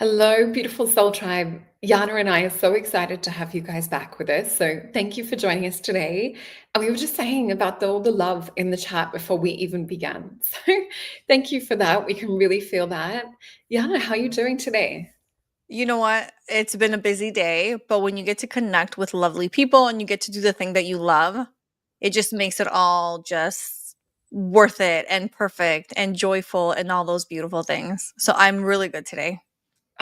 Hello, beautiful soul tribe. Yana and I are so excited to have you guys back with us. So thank you for joining us today. And we were just saying about all the love in the chat before we even began. So thank you for that. We can really feel that. Yana, how are you doing today? You know what? It's been a busy day, but when you get to connect with lovely people and you get to do the thing that you love, it just makes it all just worth it and perfect and joyful and all those beautiful things. So I'm really good today.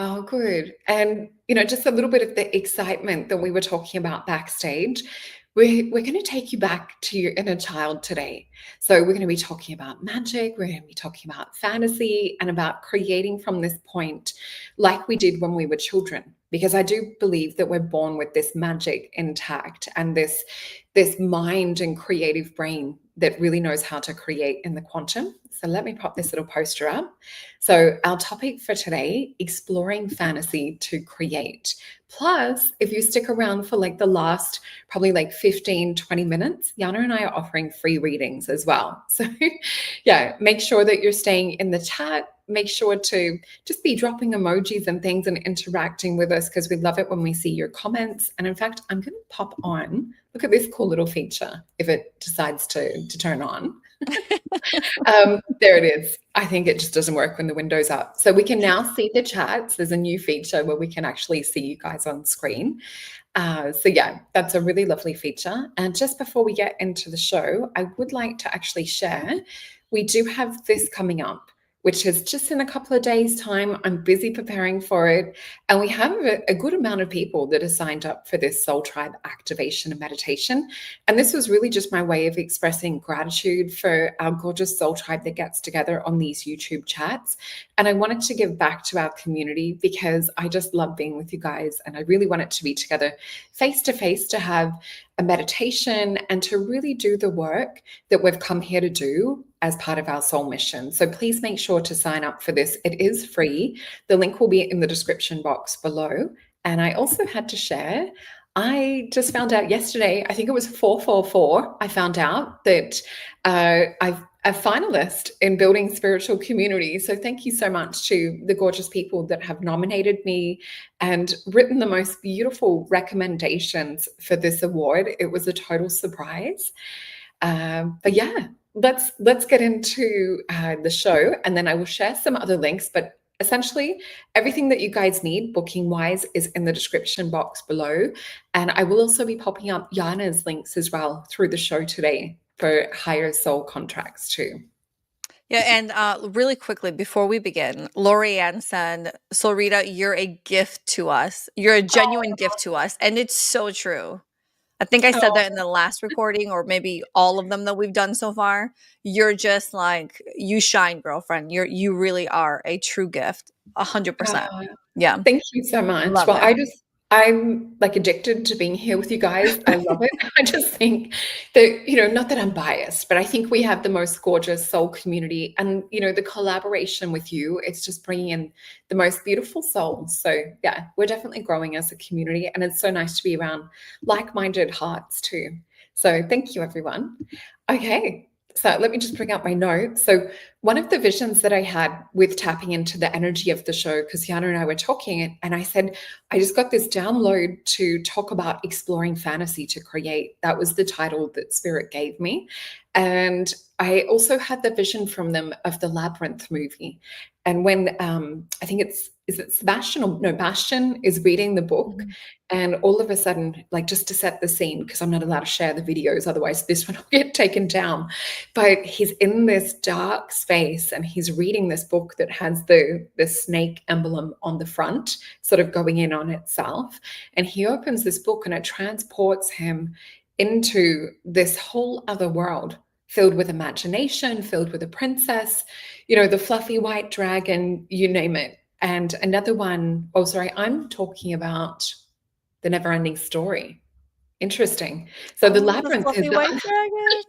Oh, good. And, just a little bit of the excitement that we were talking about backstage. We're going to take you back to your inner child today. So, we're going to be talking about magic, we're going to be talking about fantasy, and about creating from this point, like we did when we were children. Because I do believe that we're born with this magic intact and this mind and creative brain that really knows how to create in the quantum. So, let me pop this little poster up. So, our topic for today, exploring fantasy to create. Plus, if you stick around for like the last probably like 15, 20 minutes, Yana and I are offering free readings as well. So, yeah, make sure that you're staying in the chat. Make sure to just be dropping emojis and things and interacting with us because we love it when we see your comments. And in fact, I'm going to pop on. Look at this cool little feature if it decides to turn on. There it is. I think it just doesn't work when the window's up. So we can now see the chats. There's a new feature where we can actually see you guys on screen. So yeah, that's a really lovely feature. And just before we get into the show, I would like to actually share, we do have this coming up, which is just in a couple of days' time. I'm busy preparing for it. And we have a good amount of people that are signed up for this Soul Tribe activation and meditation. And this was really just my way of expressing gratitude for our gorgeous Soul Tribe that gets together on these YouTube chats. And I wanted to give back to our community because I just love being with you guys. And I really want it to be together face to face to have a meditation and to really do the work that we've come here to do as part of our soul mission. So please make sure to sign up for this. It is free. The link will be in the description box below. And I also had to share, I just found out yesterday, I think it was 444, I found out that I've a finalist in building spiritual community. So thank you so much to the gorgeous people that have nominated me and written the most beautiful recommendations for this award. It was a total surprise. But yeah, let's get into the show, and then I will share some other links. But essentially, everything that you guys need booking wise is in the description box below, and I will also be popping up Yana's links as well through the show today for higher soul contracts too. Yeah, and really quickly before we begin, Lorianne said, Solreta, you're a gift to us. You're a genuine gift to us. And it's so true. I think I said Oh, that in the last recording, or maybe all of them that we've done so far. You're just like, you shine, girlfriend. You really are a true gift. 100%. oh, Yeah. thank you so much. Love Well, it. I'm like addicted to being here with you guys. I love it. I just think that, not that I'm biased, but I think we have the most gorgeous soul community and, the collaboration with you, it's just bringing in the most beautiful souls. So yeah, we're definitely growing as a community and it's so nice to be around like-minded hearts too. So thank you, everyone. Okay. So let me just bring up my notes. So one of the visions that I had with tapping into the energy of the show, because Yana and I were talking, and I said, I just got this download to talk about exploring fantasy to create. That was the title that Spirit gave me. And I also had the vision from them of the Labyrinth movie. And when I think is it Sebastian or no, Bastian is reading the book, Mhm. and all of a sudden, like just to set the scene, because I'm not allowed to share the videos, otherwise this one will get taken down. But he's in this dark space and he's reading this book that has the snake emblem on the front, sort of going in on itself. And he opens this book and it transports him into this whole other world filled with imagination, filled with a princess, the fluffy white dragon, you name it. And another one, oh, sorry, I'm talking about the never ending story. Interesting. So the Oh, the labyrinth is fluffy white dragon.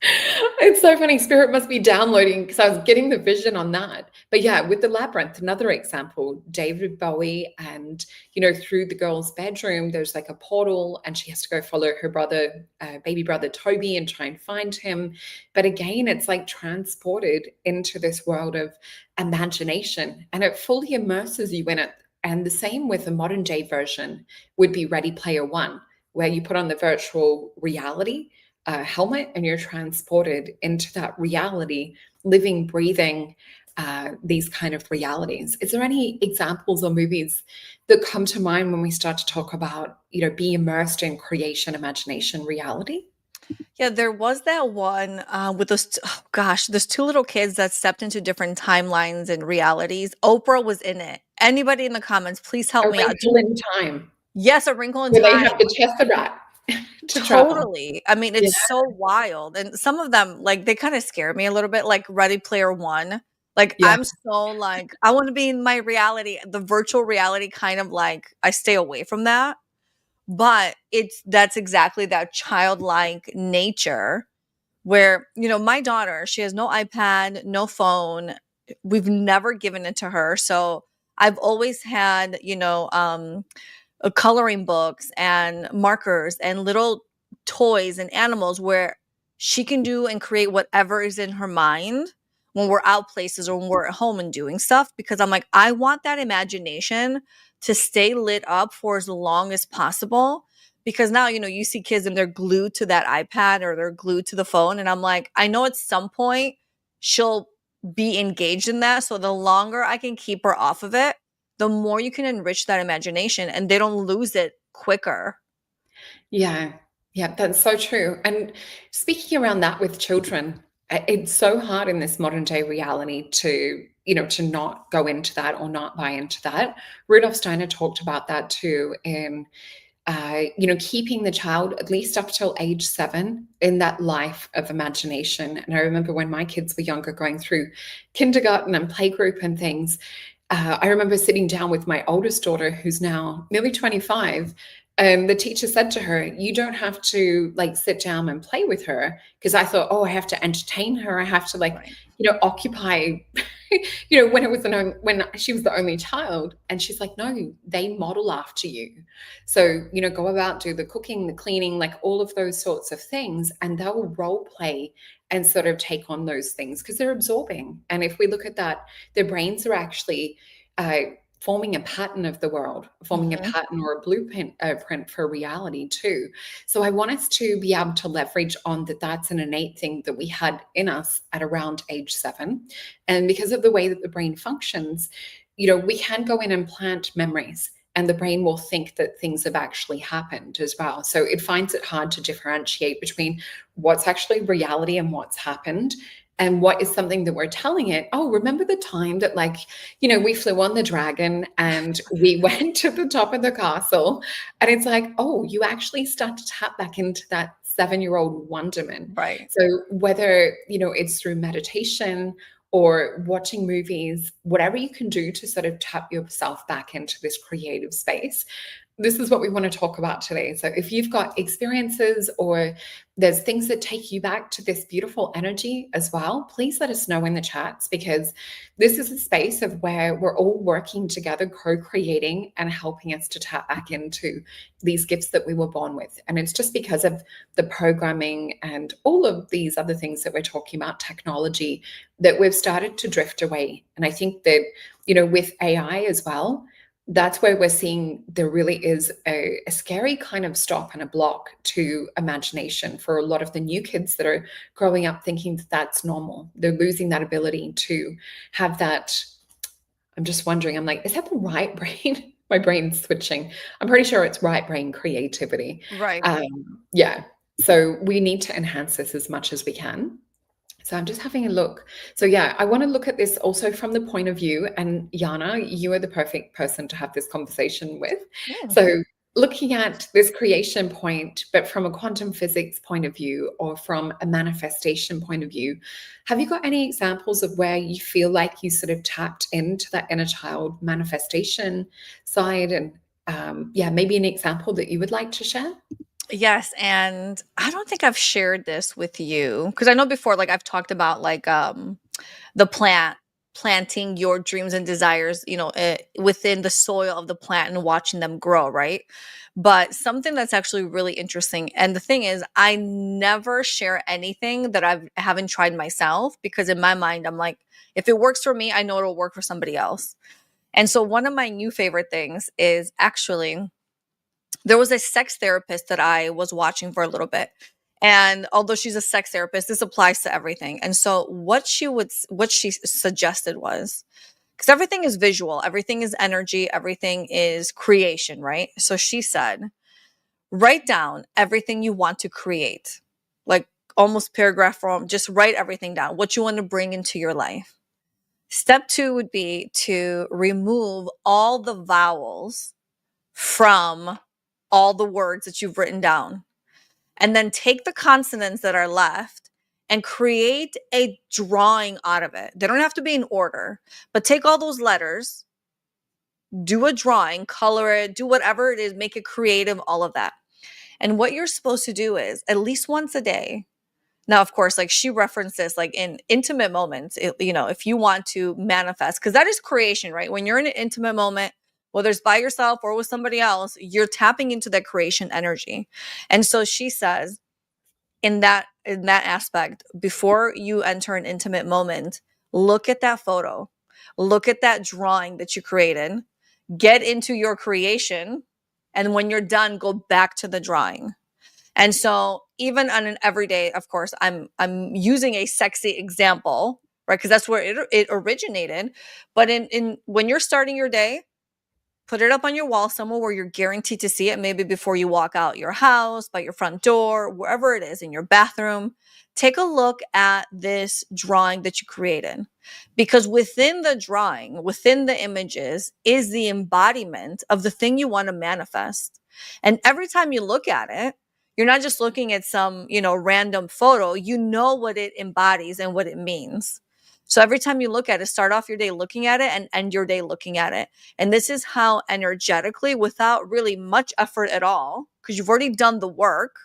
It's so funny. Spirit must be downloading because I was getting the vision on that. But yeah, with the labyrinth, another example, David Bowie, and through the girl's bedroom, there's like a portal, and she has to go follow her brother, baby brother Toby, and try and find him. But again, it's like transported into this world of imagination, and it fully immerses you in it. And the same with the modern day version would be Ready Player One, where you put on the virtual reality helmet and you're transported into that reality, living, breathing these kind of realities. Is there any examples or movies that come to mind when we start to talk about, being immersed in creation, imagination, reality? Yeah, there was that one with those, oh gosh, those two little kids that stepped into different timelines and realities. Oprah was in it. Anybody in the comments, please help A me out. Wrinkle in Time, Yes, A Wrinkle in where they Time. have to test the rat to travel. Totally. I mean, Yeah, it's so wild. And some of them, like, they kind of scare me a little bit, like Ready Player One. Like, yeah, I'm so like, I want to be in my reality, the virtual reality kind of like, I stay away from that. But that's exactly that childlike nature where, my daughter, she has no iPad, no phone. We've never given it to her. So I've always had, coloring books and markers and little toys and animals where she can do and create whatever is in her mind when we're out places or when we're at home and doing stuff, because I'm like, I want that imagination to stay lit up for as long as possible, because now, you see kids and they're glued to that iPad or they're glued to the phone, and I'm like, I know at some point she'll be engaged in that, so the longer I can keep her off of it, the more you can enrich that imagination and they don't lose it quicker. yeah, yeah, that's so true. And speaking around that with children, it's so hard in this modern day reality to not go into that or not buy into that. Rudolf Steiner talked about that too in keeping the child at least up till age 7 in that life of imagination. And I remember when my kids were younger, going through kindergarten and playgroup and things, I remember sitting down with my oldest daughter, who's now nearly 25, and the teacher said to her, "You don't have to like sit down and play with her." Because I thought, oh, I have to entertain her. I have to Right. occupy when she was the only child. And she's like, no, they model after you. So, go about, do the cooking, the cleaning, like all of those sorts of things, and they'll role play and sort of take on those things because they're absorbing. And if we look at that, their brains are actually uh, forming a pattern of the world, forming a Mhm. pattern or a blueprint print for reality too. So I want us to be able to leverage on that. That's an innate thing that we had in us at around age 7. And because of the way that the brain functions, we can go in and plant memories, and the brain will think that things have actually happened as well. So it finds it hard to differentiate between what's actually reality and what's happened, and what is something that we're telling it. Oh, remember the time that we flew on the dragon and we went to the top of the castle. And it's like, oh, you actually start to tap back into that 7-year-old wonderment. Right. So whether it's through meditation or watching movies, whatever you can do to sort of tap yourself back into this creative space, this is what we want to talk about today. So if you've got experiences or there's things that take you back to this beautiful energy as well, please let us know in the chats, because this is a space of where we're all working together, co-creating and helping us to tap back into these gifts that we were born with. And it's just because of the programming and all of these other things that we're talking about, technology, that we've started to drift away. And I think that, with AI as well, that's where we're seeing there really is a scary kind of stop and a block to imagination for a lot of the new kids that are growing up thinking that that's normal. They're losing that ability to have that. I'm just wondering, I'm like, is that the right brain? My brain's switching. I'm pretty sure it's right brain creativity. Right. Yeah. So we need to enhance this as much as we can. So I'm just having a look. So yeah, I want to look at this also from the point of view, and Yiannah, you are the perfect person to have this conversation with. Mm. So looking at this creation point, but from a quantum physics point of view or from a manifestation point of view, have you got any examples of where you feel like you sort of tapped into that inner child manifestation side? And yeah, maybe an example that you would like to share? Yes, and I don't think I've shared this with you because I know before, like I've talked about like the planting your dreams and desires, within the soil of the plant and watching them grow, right? But something that's actually really interesting, and the thing is, I never share anything that haven't tried myself because in my mind, I'm like, if it works for me, I know it'll work for somebody else. And so one of my new favorite things is actually there was a sex therapist that I was watching for a little bit. And although she's a sex therapist, this applies to everything. And so what she suggested was, because everything is visual, everything is energy, everything is creation, right? So she said, write down everything you want to create, like almost paragraph form, just write everything down, what you want to bring into your life. Step two would be to remove all the vowels from all the words that you've written down. And then take the consonants that are left and create a drawing out of it. They don't have to be in order, but take all those letters, do a drawing, color it, do whatever it is, make it creative, all of that. And what you're supposed to do is at least once a day. Now, of course, like she referenced this, like in intimate moments, if you want to manifest, because that is creation, right? When you're in an intimate moment, whether it's by yourself or with somebody else, you're tapping into that creation energy. And so she says, in that aspect, before you enter an intimate moment, look at that photo, look at that drawing that you created, get into your creation, and when you're done, go back to the drawing. And so even on an everyday, of course, I'm using a sexy example, right? Because that's where it originated. But in when you're starting your day, put it up on your wall somewhere where you're guaranteed to see it, maybe before you walk out your house, by your front door, wherever it is, in your bathroom. Take a look at this drawing that you created. Because within the drawing, within the images, is the embodiment of the thing you want to manifest. And every time you look at it, you're not just looking at some, random photo, you know what it embodies and what it means. So every time you look at it, start off your day looking at it and end your day looking at it. And this is how energetically, without really much effort at all, because you've already done the work,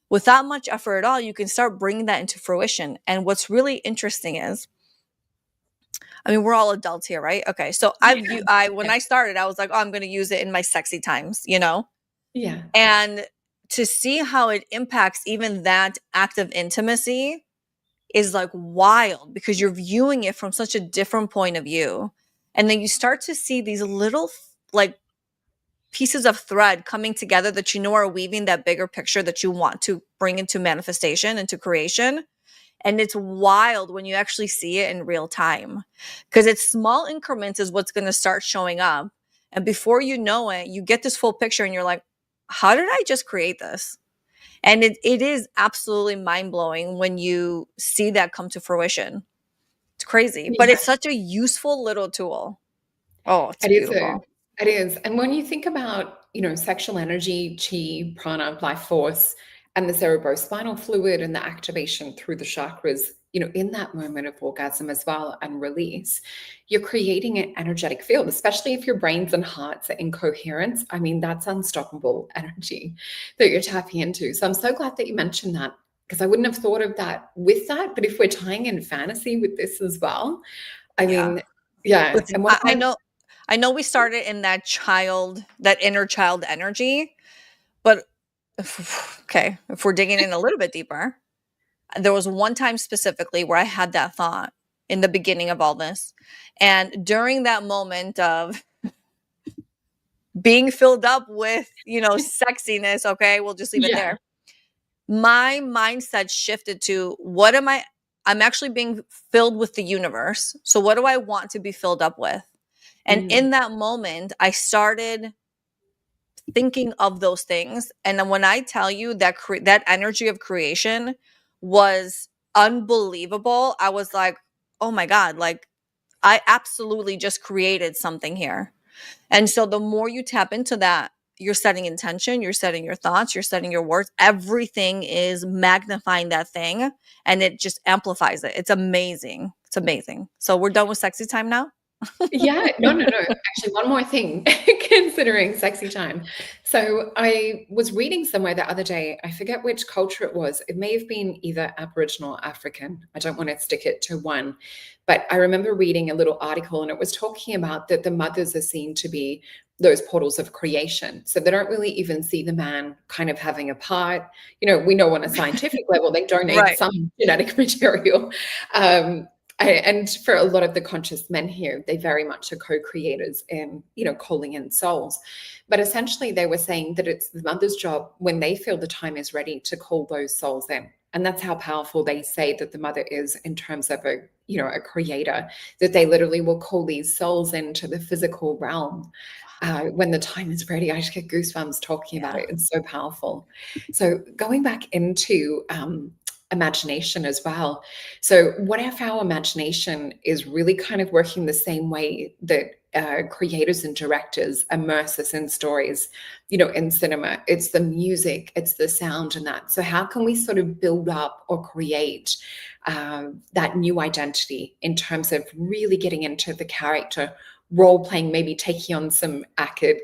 without much effort at all, you can start bringing that into fruition. And what's really interesting is, I mean, we're all adults here, right? Okay. So when Yeah. I started, I was like, oh, I'm going to use it in my sexy times. Yeah. And to see how it impacts even that act of intimacy is like wild because you're viewing it from such a different point of view. And then you start to see these little like pieces of thread coming together that are weaving that bigger picture that you want to bring into manifestation, into creation. And it's wild when you actually see it in real time because it's small increments is what's going to start showing up. And before you know it, you get this full picture and you're like, how did I just create this? And it is absolutely mind blowing when you see that come to fruition. It's crazy, but Yeah. it's such a useful little tool. Oh, it's It is a, beautiful. it is. And when you think about, sexual energy, chi, prana, life force, and the cerebrospinal fluid and the activation through the chakras, in that moment of orgasm as well and release, you're creating an energetic field, especially if your brains and hearts are in coherence. I mean, that's unstoppable energy that you're tapping into. So I'm so glad that you mentioned that because I wouldn't have thought of that with that. But if we're tying in fantasy with this as well, I Yeah. mean, yeah. Listen, And one of I my know we started in that inner child energy, but okay, if we're digging in a little bit deeper, there was one time specifically where I had that thought in the beginning of all this. And during that moment of being filled up with, sexiness, okay, we'll just leave it yeah. there. My mindset shifted to I'm actually being filled with the universe. So what do I want to be filled up with? And Mm. in that moment, I started thinking of those things. And then when I tell you that that energy of creation was unbelievable, I was like, oh my God, like I absolutely just created something here. And so the more you tap into that, you're setting intention, you're setting your thoughts, you're setting your words. Everything is magnifying that thing and it just amplifies it. It's amazing. It's amazing. So we're done with sexy time now. Yeah, no, no, no. Actually, one more thing, considering sexy time. So I was reading somewhere the other day, I forget which culture it was. It may have been either Aboriginal or African. I don't want to stick it to one. But I remember reading a little article and it was talking about that the mothers are seen to be those portals of creation. So they don't really even see the man kind of having a part. We know on a scientific level, they donate Right. some genetic material. Um, and for a lot of the conscious men here, they very much are co-creators in, calling in souls. But essentially, they were saying that it's the mother's job when they feel the time is ready to call those souls in. And that's how powerful they say that the mother is in terms of a creator, that they literally will call these souls into the physical realm when the time is ready. I just get goosebumps talking about Yeah. it. It's so powerful. So going back into imagination as well. So what if our imagination is really kind of working the same way that creators and directors immerse us in stories, in cinema? It's the music, it's the sound and that. So how can we sort of build up or create that new identity in terms of really getting into the character, role playing, maybe taking on some actor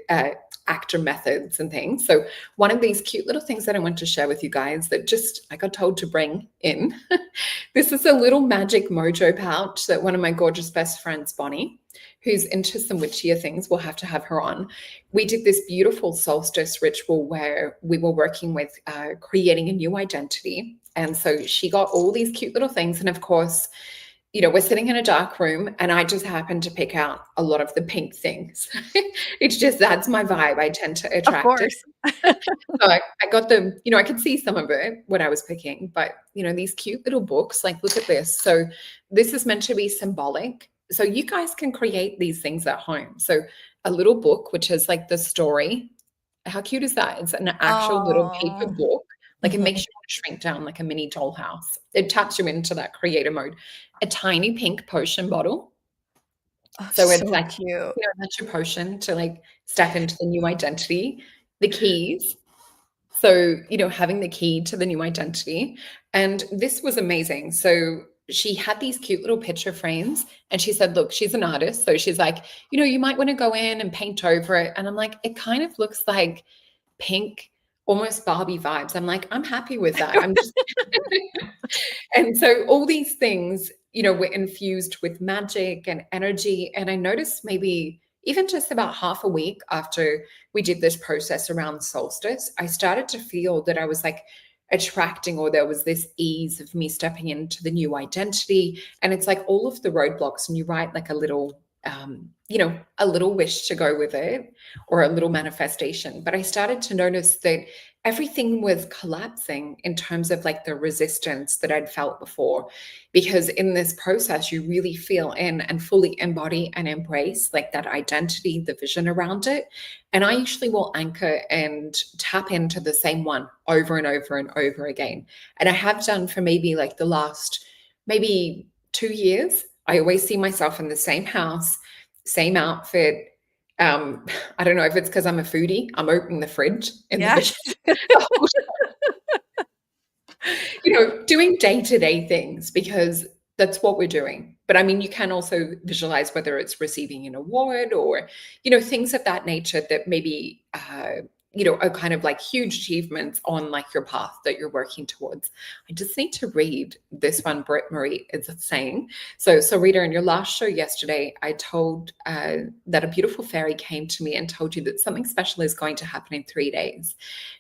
methods and things. So one of these cute little things that I want to share with you guys that just I got told to bring in. This is a little magic mojo pouch that one of my gorgeous best friends, Bonnie, who's into some witchier things, we'll have to have her on. We did this beautiful solstice ritual where we were working with creating a new identity. And so she got all these cute little things. And of course, we're sitting in a dark room and I just happened to pick out a lot of the pink things. It's just that's my vibe. I tend to Of attract it. course. So I got the, I could see some of it, what I was picking, but these cute little books, like look at this. So this is meant to be symbolic. So you guys can create these things at home. So a little book, which is like the story. How cute is that? It's an actual little paper Oh. book. Like it makes Mhm. you want to shrink down like a mini dollhouse. It taps you into that creator mode. A tiny pink potion bottle. Oh, So it's so like, cute. that's your potion to like step into the new identity. The keys. So, having the key to the new identity. And this was amazing. So she had these cute little picture frames and she said, look, she's an artist. So she's like, you might want to go in and paint over it. And I'm like, it kind of looks like pink, almost Barbie vibes. I'm like, I'm happy with that. I'm just and so all these things, were infused with magic and energy. And I noticed maybe even just about half a week after we did this process around solstice, I started to feel that I was like attracting, or there was this ease of me stepping into the new identity. And it's like all of the roadblocks, and you write like a little wish to go with it, or a little manifestation. But I started to notice that everything was collapsing in terms of like the resistance that I'd felt before. Because in this process, you really feel in and fully embody and embrace like that identity, the vision around it. And I usually will anchor and tap into the same one over and over and over again. And I have done for maybe like the last maybe 2 years. I always see myself in the same house, same outfit. I don't know if it's because I'm a foodie. I'm opening the fridge in the Yes. vision. Doing day-to-day things because that's what we're doing. But I mean, you can also visualize whether it's receiving an award or, things of that nature that maybe, are kind of like huge achievements on like your path that you're working towards. I just need to read this one Britt Marie is saying. So Rita, in your last show yesterday, I told that a beautiful fairy came to me and told you that something special is going to happen in 3 days.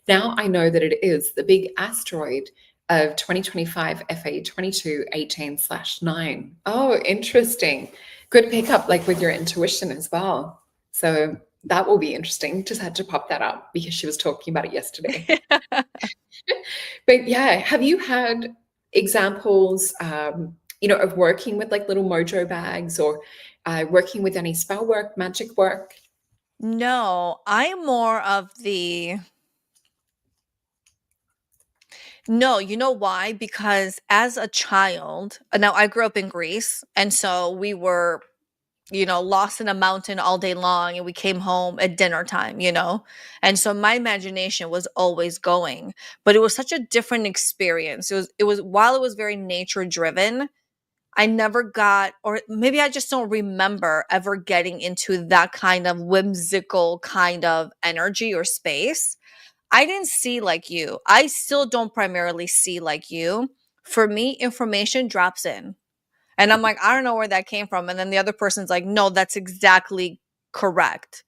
Now I know that it is the big asteroid of 2025 FA 2218/9. Oh, interesting. Good pickup, like with your intuition as well. So that will be interesting. Just had to pop that up because she was talking about it yesterday. But yeah, have you had examples, of working with like little mojo bags or working with any spell work, magic work? No, I'm more of the no, you know why? Because as a child, now I grew up in Greece, and so we were, lost in a mountain all day long, and we came home at dinner time. And so my imagination was always going, but it was such a different experience. It was while it was very nature driven, I never got, or maybe I just don't remember ever getting into that kind of whimsical kind of energy or space. I didn't see like you. I still don't primarily see like you. For me, information drops in. And I'm like, I don't know where that came from. And then the other person's like, no, that's exactly correct.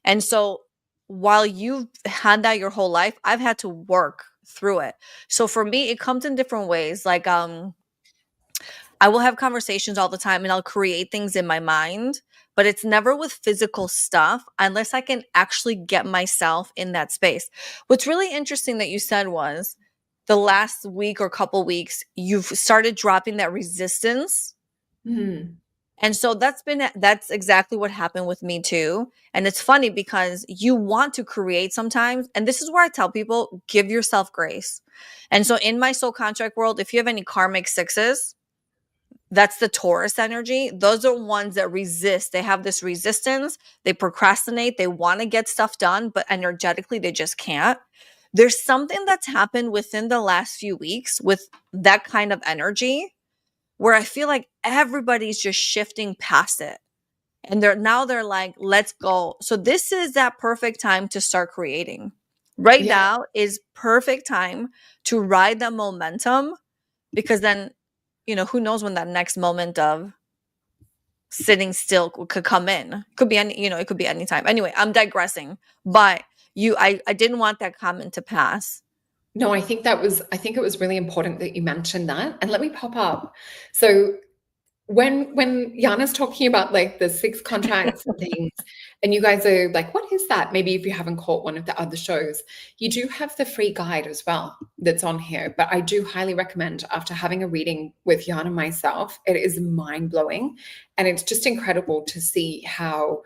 And so while you've had that your whole life, I've had to work through it. So for me, it comes in different ways. Like, I will have conversations all the time and I'll create things in my mind, but it's never with physical stuff unless I can actually get myself in that space. What's really interesting that you said was the last week or couple weeks, you've started dropping that resistance. Mm. And so that's exactly what happened with me too. And it's funny because you want to create sometimes, and this is where I tell people, give yourself grace. And so in my soul contract world, if you have any karmic sixes, that's the Taurus energy. Those are ones that resist. They have this resistance. They procrastinate. They want to get stuff done, but energetically, they just can't. There's something that's happened within the last few weeks with that kind of energy where I feel like everybody's just shifting past it. And they're like, let's go. So this is that perfect time to start creating. Right Yeah. now is perfect time to ride that momentum, because then, who knows when that next moment of sitting still could come in. Could be any, it could be any time. Anyway, I'm digressing. But I didn't want that comment to pass. No, I think it was really important that you mentioned that. And let me pop up. So when Yana's talking about like the six contracts and things, and you guys are like, what is that? Maybe if you haven't caught one of the other shows, you do have the free guide as well that's on here. But I do highly recommend, after having a reading with Yana myself, it is mind blowing. And it's just incredible to see how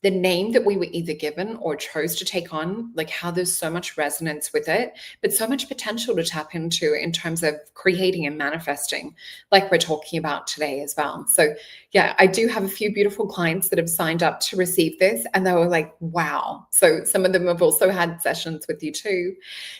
the name that we were either given or chose to take on, like how there's so much resonance with it, but so much potential to tap into in terms of creating and manifesting, like we're talking about today as well. So yeah, I do have a few beautiful clients that have signed up to receive this, and they were like, wow. So some of them have also had sessions with you too.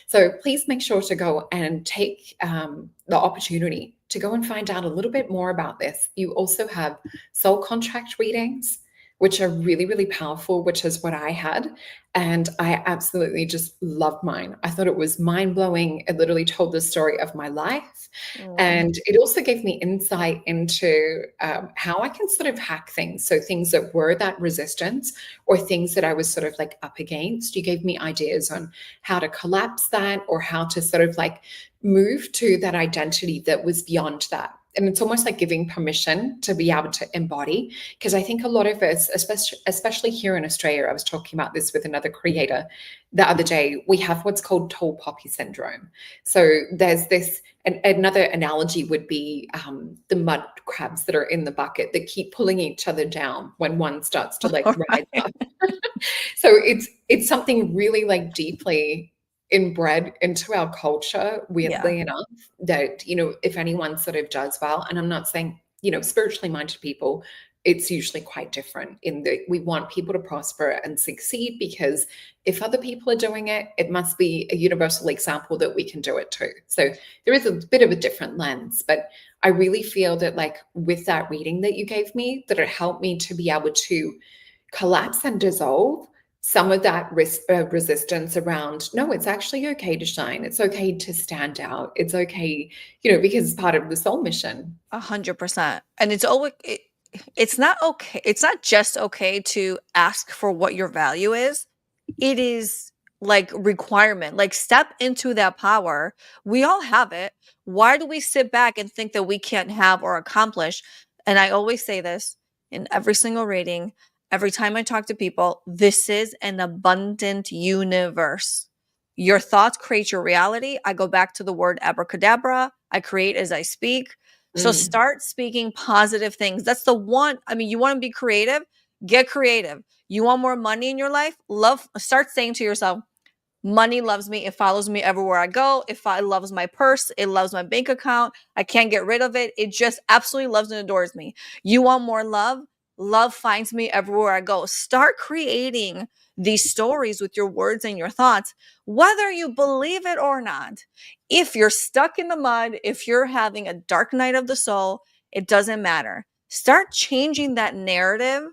So please make sure to go and take the opportunity to go and find out a little bit more about this. You also have soul contract readings, which are really, really powerful, which is what I had. And I absolutely just loved mine. I thought it was mind blowing. It literally told the story of my life. Mm. And it also gave me insight into how I can sort of hack things. So things that were that resistance or things that I was sort of like up against, you gave me ideas on how to collapse that or how to sort of like move to that identity that was beyond that. And it's almost like giving permission to be able to embody. Because I think a lot of us, especially here in Australia, I was talking about this with another creator the other day, we have what's called tall poppy syndrome. So there's this, and another analogy would be the mud crabs that are in the bucket that keep pulling each other down when one starts to like All rise right. up. So it's something really like deeply inbred into our culture, Yeah. weirdly enough, that, if anyone sort of does well, and I'm not saying, spiritually minded people, it's usually quite different in that we want people to prosper and succeed, because if other people are doing it, it must be a universal example that we can do it too. So there is a bit of a different lens, but I really feel that like with that reading that you gave me, that it helped me to be able to collapse and dissolve some of that resistance around, no, it's actually okay to shine. It's okay to stand out. It's okay, because it's part of the soul mission. 100%. And it's not okay. It's not just okay to ask for what your value is. It is like requirement. Like step into that power. We all have it. Why do we sit back and think that we can't have or accomplish? And I always say this in every single reading, every time I talk to people, this is an abundant universe. Your thoughts create your reality. I go back to the word abracadabra. I create as I speak. So Mm. start speaking positive things. That's the one. I mean, you want to be creative? Get creative. You want more money in your life? Start saying to yourself, money loves me. It follows me everywhere I go. It loves my purse. It loves my bank account. I can't get rid of it. It just absolutely loves and adores me. You want more love? Love finds me everywhere I go. Start creating these stories with your words and your thoughts, whether you believe it or not. If you're stuck in the mud, if you're having a dark night of the soul, It doesn't matter. Start changing that narrative,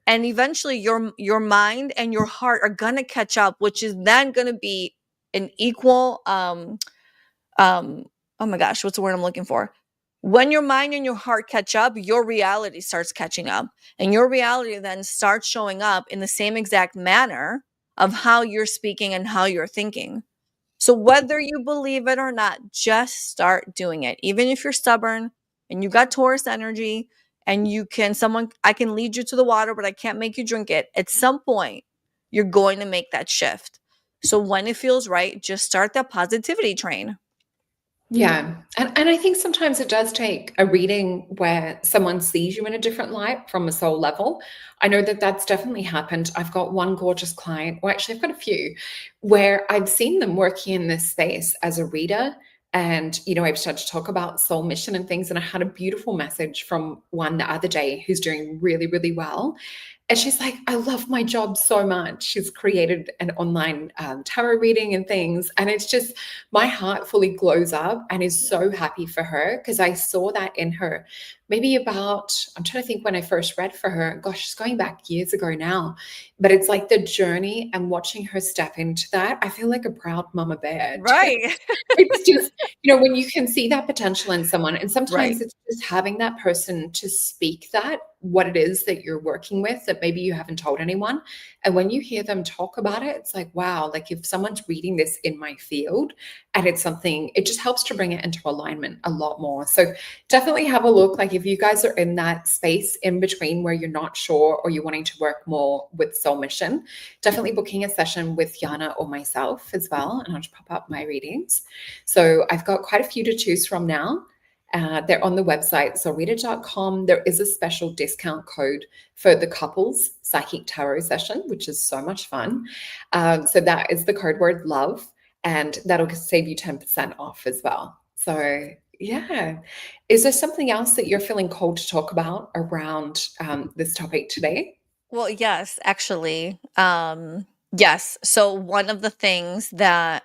and eventually your mind and your heart are going to catch up, which is then going to be an equal um oh my gosh, what's the word I'm looking for? When your mind and your heart catch up, your reality starts catching up, and your reality then starts showing up in the same exact manner of how you're speaking and how you're thinking. So whether you believe it or not, just start doing it. Even if you're stubborn and you got Taurus energy and I can lead you to the water, but I can't make you drink it. At some point, you're going to make that shift. So when it feels right, just start that positivity train. Yeah. And I think sometimes it does take a reading where someone sees you in a different light from a soul level. I know that that's definitely happened. I've got one gorgeous client, well, actually, I've got a few, where I've seen them working in this space as a reader. And, I've started to talk about soul mission and things. And I had a beautiful message from one the other day who's doing really, really well. And she's like, I love my job so much. She's created an online tarot reading and things. And it's just, my heart fully glows up and is so happy for her because I saw that in her. Maybe I'm trying to think when I first read for her. Gosh, it's going back years ago now. But it's like the journey and watching her step into that. I feel like a proud mama bear. Right. It's just, when you can see that potential in someone, and sometimes Right. it's just having that person to speak that, what it is that you're working with that maybe you haven't told anyone. And when you hear them talk about it, it's like, wow, like if someone's reading this in my field and it's something, it just helps to bring it into alignment a lot more. So definitely have a look. Like if you guys are in that space in between where you're not sure or you're wanting to work more with soul mission, definitely booking a session with Yiannah or myself as well. And I'll just pop up my readings. So I've got quite a few to choose from now. They're on the website, solreta.com. There is a special discount code for the couples psychic tarot session, which is so much fun. So that is the code word love, and that'll save you 10% off as well. So yeah. Is there something else that you're feeling called to talk about around this topic today? Well, yes, actually. Yes. So one of the things that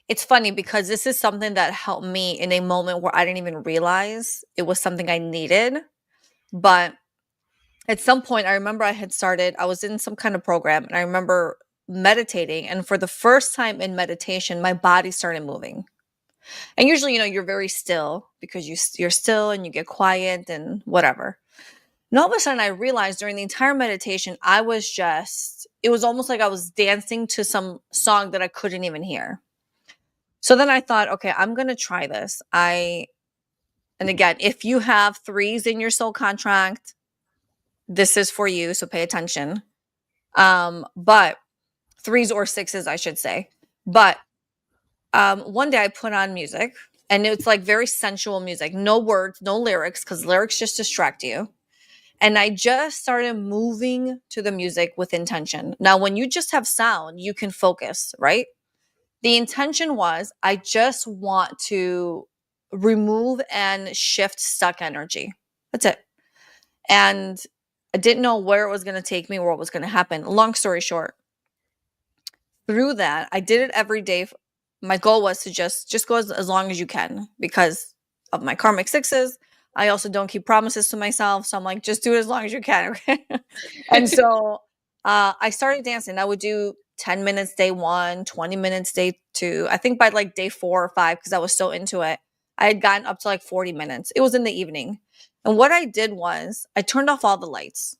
it's funny because this is something that helped me in a moment where I didn't even realize it was something I needed. But at some point, I remember I was in some kind of program, and I remember meditating. And for the first time in meditation, my body started moving. And usually, you're very still because you're still and you get quiet and whatever. And all of a sudden, I realized during the entire meditation, it was almost like I was dancing to some song that I couldn't even hear. So then I thought, okay, I'm going to try this. And again, if you have threes in your soul contract, this is for you. So pay attention. But threes or sixes, I should say. But one day I put on music, and it's like very sensual music, no words, no lyrics, because lyrics just distract you. And I just started moving to the music with intention. Now, when you just have sound, you can focus, right? The intention was I just want to remove and shift stuck energy. That's it. And I didn't know where it was going to take me, what was going to happen. Long story short, through that, I did it every day. My goal was to just go as long as you can because of my karmic sixes. I also don't keep promises to myself. So I'm like, just do it as long as you can. And so I started dancing. I would do 10 minutes day one, 20 minutes day two. I think by like day 4 or 5, because I was so into it, I had gotten up to like 40 minutes. It was in the evening. And what I did was I turned off all the lights.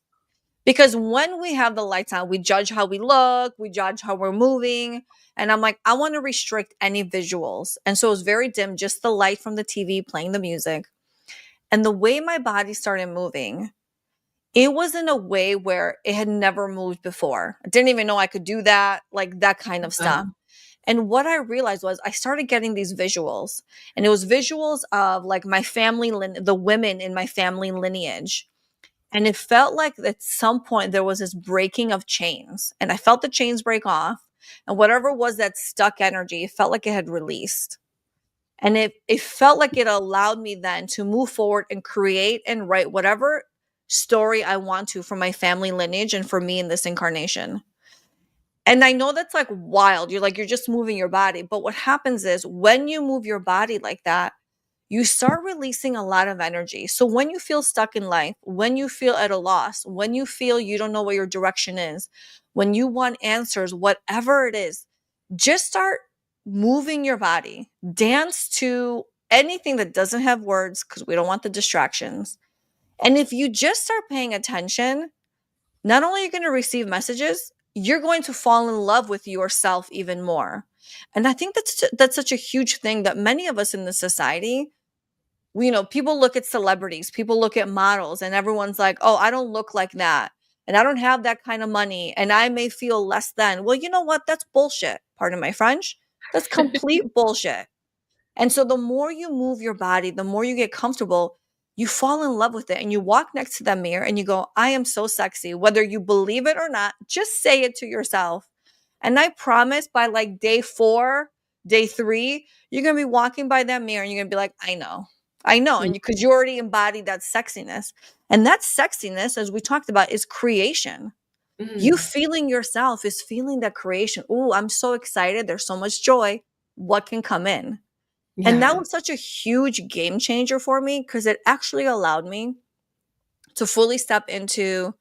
Because when we have the lights on, we judge how we look, we judge how we're moving. And I'm like, I want to restrict any visuals. And so it was very dim, just the light from the TV playing the music. And the way my body started moving, it was in a way where it had never moved before. I didn't even know I could do that, like that kind of stuff. And what I realized was I started getting these visuals, and it was visuals of like my family, the women in my family lineage. And it felt like at some point there was this breaking of chains, and I felt the chains break off, and whatever was that stuck energy, it felt like it had released. And it felt like it allowed me then to move forward and create and write whatever story I want to for my family lineage and for me in this incarnation. And I know that's like wild. You're just moving your body. But what happens is when you move your body like that, you start releasing a lot of energy. So when you feel stuck in life, when you feel at a loss, when you feel you don't know what your direction is, when you want answers, whatever it is, just start moving your body. Dance to anything that doesn't have words because we don't want the distractions. And if you just start paying attention, not only are you going to receive messages, you're going to fall in love with yourself even more. And I think that's such a huge thing that many of us in the society, people look at celebrities, people look at models, and everyone's like, oh, I don't look like that. And I don't have that kind of money. And I may feel less than. Well, you know what? That's bullshit. Pardon my French. That's complete bullshit. And so the more you move your body, the more you get comfortable, you fall in love with it. And you walk next to that mirror and you go, I am so sexy. Whether you believe it or not, just say it to yourself. And I promise by like day 4, day 3, you're going to be walking by that mirror and you're going to be like, I know. I know. And because you already embodied that sexiness. And that sexiness, as we talked about, is creation. You Mm. feeling yourself is feeling that creation. Oh, I'm so excited. There's so much joy. What can come in? And that Yeah. was such a huge game changer for me because it actually allowed me to fully step into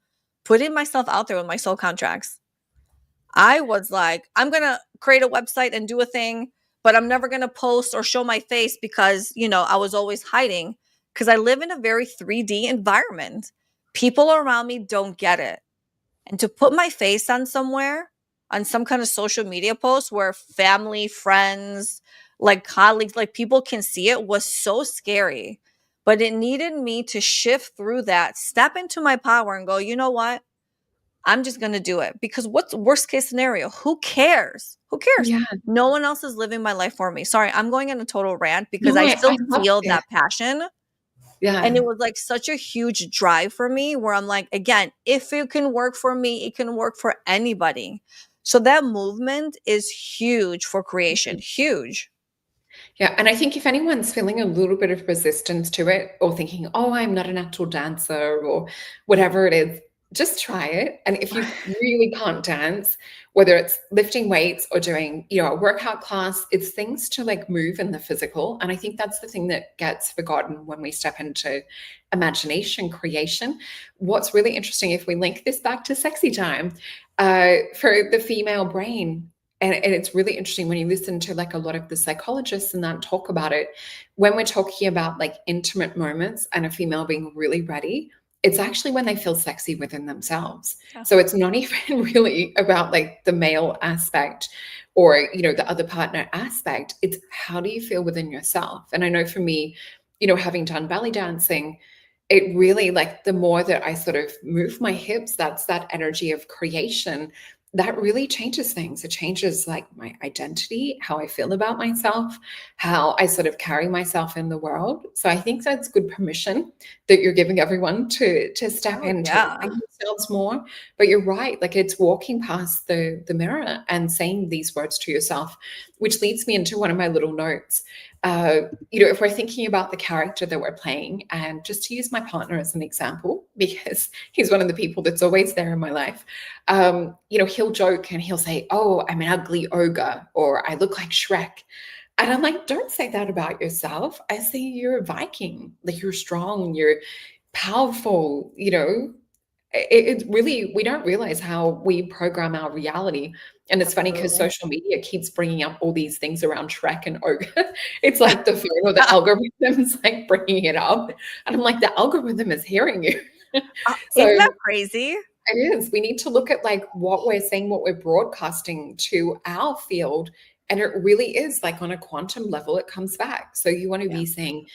putting myself out there with my soul contracts. I was like, I'm going to create a website and do a thing, but I'm never going to post or show my face because, I was always hiding because I live in a very 3D environment. People around me don't get it. And to put my face on somewhere, on some kind of social media post where family, friends, like colleagues, like people can see it was so scary. But it needed me to shift through that, step into my power and go, you know what? I'm just going to do it because what's worst case scenario? Who cares? Who cares? Yeah. No one else is living my life for me. Sorry, I'm going on a total rant because No, I I still love feel it. that passion. And it Yeah. was like such a huge drive for me where I'm like, again, if it can work for me, it can work for anybody. So that movement is huge for creation, huge. Yeah, and I think if anyone's feeling a little bit of resistance to it or thinking, "Oh, I'm not a natural dancer," or whatever it is, just try it. And if you really can't dance, whether it's lifting weights or doing, a workout class, it's things to like move in the physical. And I think that's the thing that gets forgotten when we step into imagination creation. What's really interesting, if we link this back to sexy time, for the female brain, and it's really interesting when you listen to like a lot of the psychologists and that talk about it. When we're talking about like intimate moments and a female being really ready, it's actually when they feel sexy within themselves. Yeah. So it's not even really about like the male aspect or, the other partner aspect. It's how do you feel within yourself? And I know for me, having done belly dancing, it really, like, the more that I sort of move my hips, that's that energy of creation, that really changes things. It changes, like, my identity, how I feel about myself, how I sort of carry myself in the world. So I think that's good permission that you're giving everyone to step Oh, into yeah. themselves more. But you're right, like, it's walking past the mirror and saying these words to yourself, which leads me into one of my little notes. If we're thinking about the character that we're playing, and just to use my partner as an example, because he's one of the people that's always there in my life, he'll joke and he'll say, "Oh, I'm an ugly ogre," or "I look like Shrek." And I'm like, don't say that about yourself. I say you're a Viking, like you're strong, you're powerful. It really, we don't realize how we program our reality. And it's funny because Absolutely. social media keeps bringing up all these things around Shrek and ogre. It's like the phone or the algorithm's like bringing it up. And I'm like, the algorithm is hearing you. So Isn't that crazy? it is. We need to look at like what we're saying, what we're broadcasting to our field. And it really is like on a quantum level, it comes back. So you want to Yeah. be saying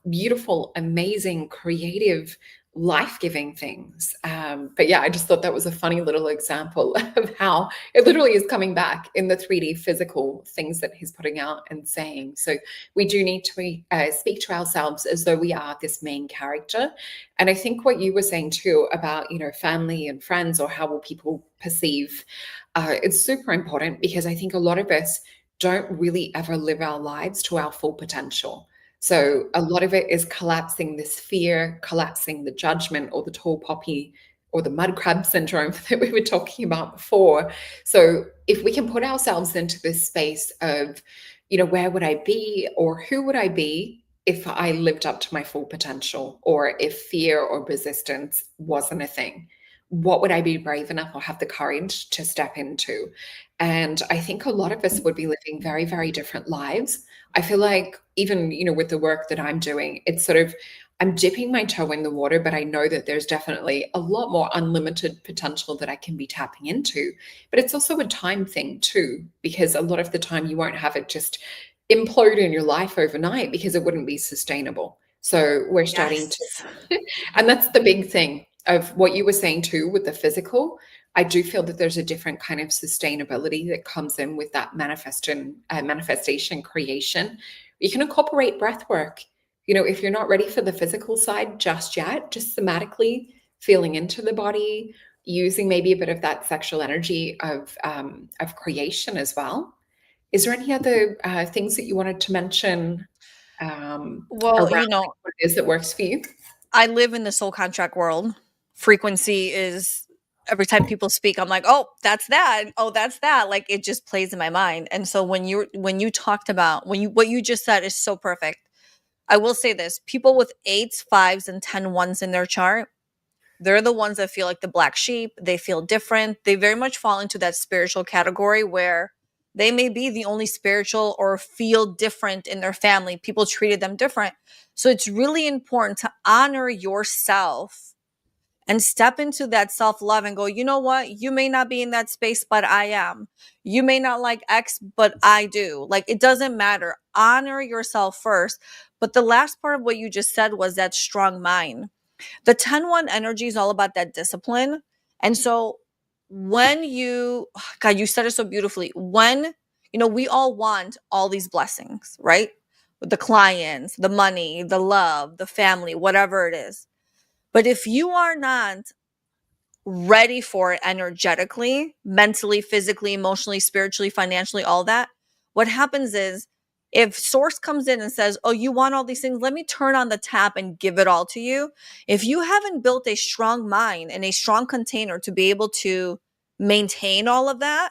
beautiful, amazing, creative, life-giving things. But yeah, I just thought that was a funny little example of how it literally is coming back in the 3D physical things that he's putting out and saying. So we do need to speak to ourselves as though we are this main character. And I think what you were saying too about, family and friends, or how will people perceive, it's super important because I think a lot of us don't really ever live our lives to our full potential. Yeah. So a lot of it is collapsing this fear, collapsing the judgment or the tall poppy or the mud crab syndrome that we were talking about before. So if we can put ourselves into this space of, where would I be or who would I be if I lived up to my full potential, or if fear or resistance wasn't a thing? What would I be brave enough or have the courage to step into? And I think a lot of us would be living very, very different lives. I feel like even, with the work that I'm doing, it's sort of I'm dipping my toe in the water, but I know that there's definitely a lot more unlimited potential that I can be tapping into. But it's also a time thing too, because a lot of the time you won't have it just implode in your life overnight because it wouldn't be sustainable. So we're starting to, Yes. and that's the big thing of what you were saying too with the physical. I do feel that there's a different kind of sustainability that comes in with that manifestation creation. You can incorporate breath work. If you're not ready for the physical side just yet, just somatically feeling into the body, using maybe a bit of that sexual energy of creation as well. Is there any other things that you wanted to mention Well, around like, what it is that works for you? I live in the soul contract world. Frequency is every time people speak, I'm like, oh, that's that. Oh, that's that. Like it just plays in my mind. And so when you talked about what you just said is so perfect. I will say this: people with eights, fives, and 10 ones in their chart, they're the ones that feel like the black sheep. They feel different. They very much fall into that spiritual category where they may be the only spiritual or feel different in their family. People treated them different. So it's really important to honor yourself and step into that self love and go, you know what? You may not be in that space, but I am. You may not like X, but I do. Like it doesn't matter. Honor yourself first. But the last part of what you just said was that strong mind. The 10-1 energy is all about that discipline. And so when you, God, you said it so beautifully. When, we all want all these blessings, right? The clients, the money, the love, the family, whatever it is. But if you are not ready for it energetically, mentally, physically, emotionally, spiritually, financially, all that, what happens is if source comes in and says, oh, you want all these things, let me turn on the tap and give it all to you. If you haven't built a strong mind and a strong container to be able to maintain all of that,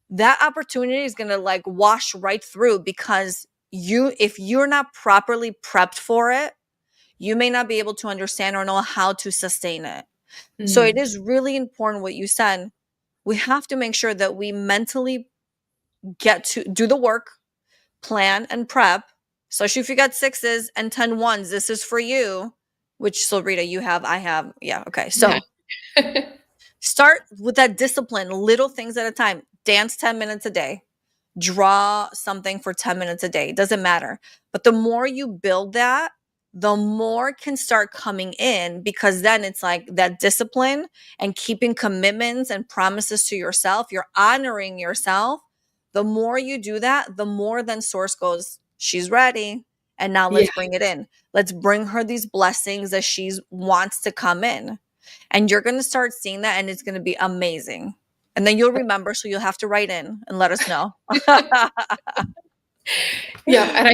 that opportunity is going to like wash right through because if you're not properly prepped for it, you may not be able to understand or know how to sustain it. So it Mm. is really important what you said. We have to make sure that we mentally get to do the work, plan and prep, especially if you got sixes and 10 ones. This is for you, which Solreta, you have, I have. Yeah. Okay. Yeah. So start with that discipline, little things at a time. Dance 10 minutes a day. Draw something for 10 minutes a day. It doesn't matter. But the more you build that, the more can start coming in because then it's like that discipline and keeping commitments and promises to yourself. You're honoring yourself. The more you do that, the more then source goes, she's ready. And now Yeah. let's bring it in. Let's bring her these blessings that she wants to come in. And you're going to start seeing that and it's going to be amazing. And then you'll remember, so you'll have to write in and let us know. Yeah, and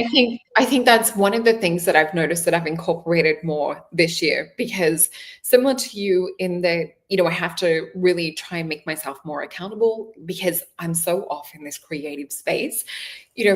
I think that's one of the things that I've noticed that I've incorporated more this year because similar to you in that, I have to really try and make myself more accountable because I'm so off in this creative space,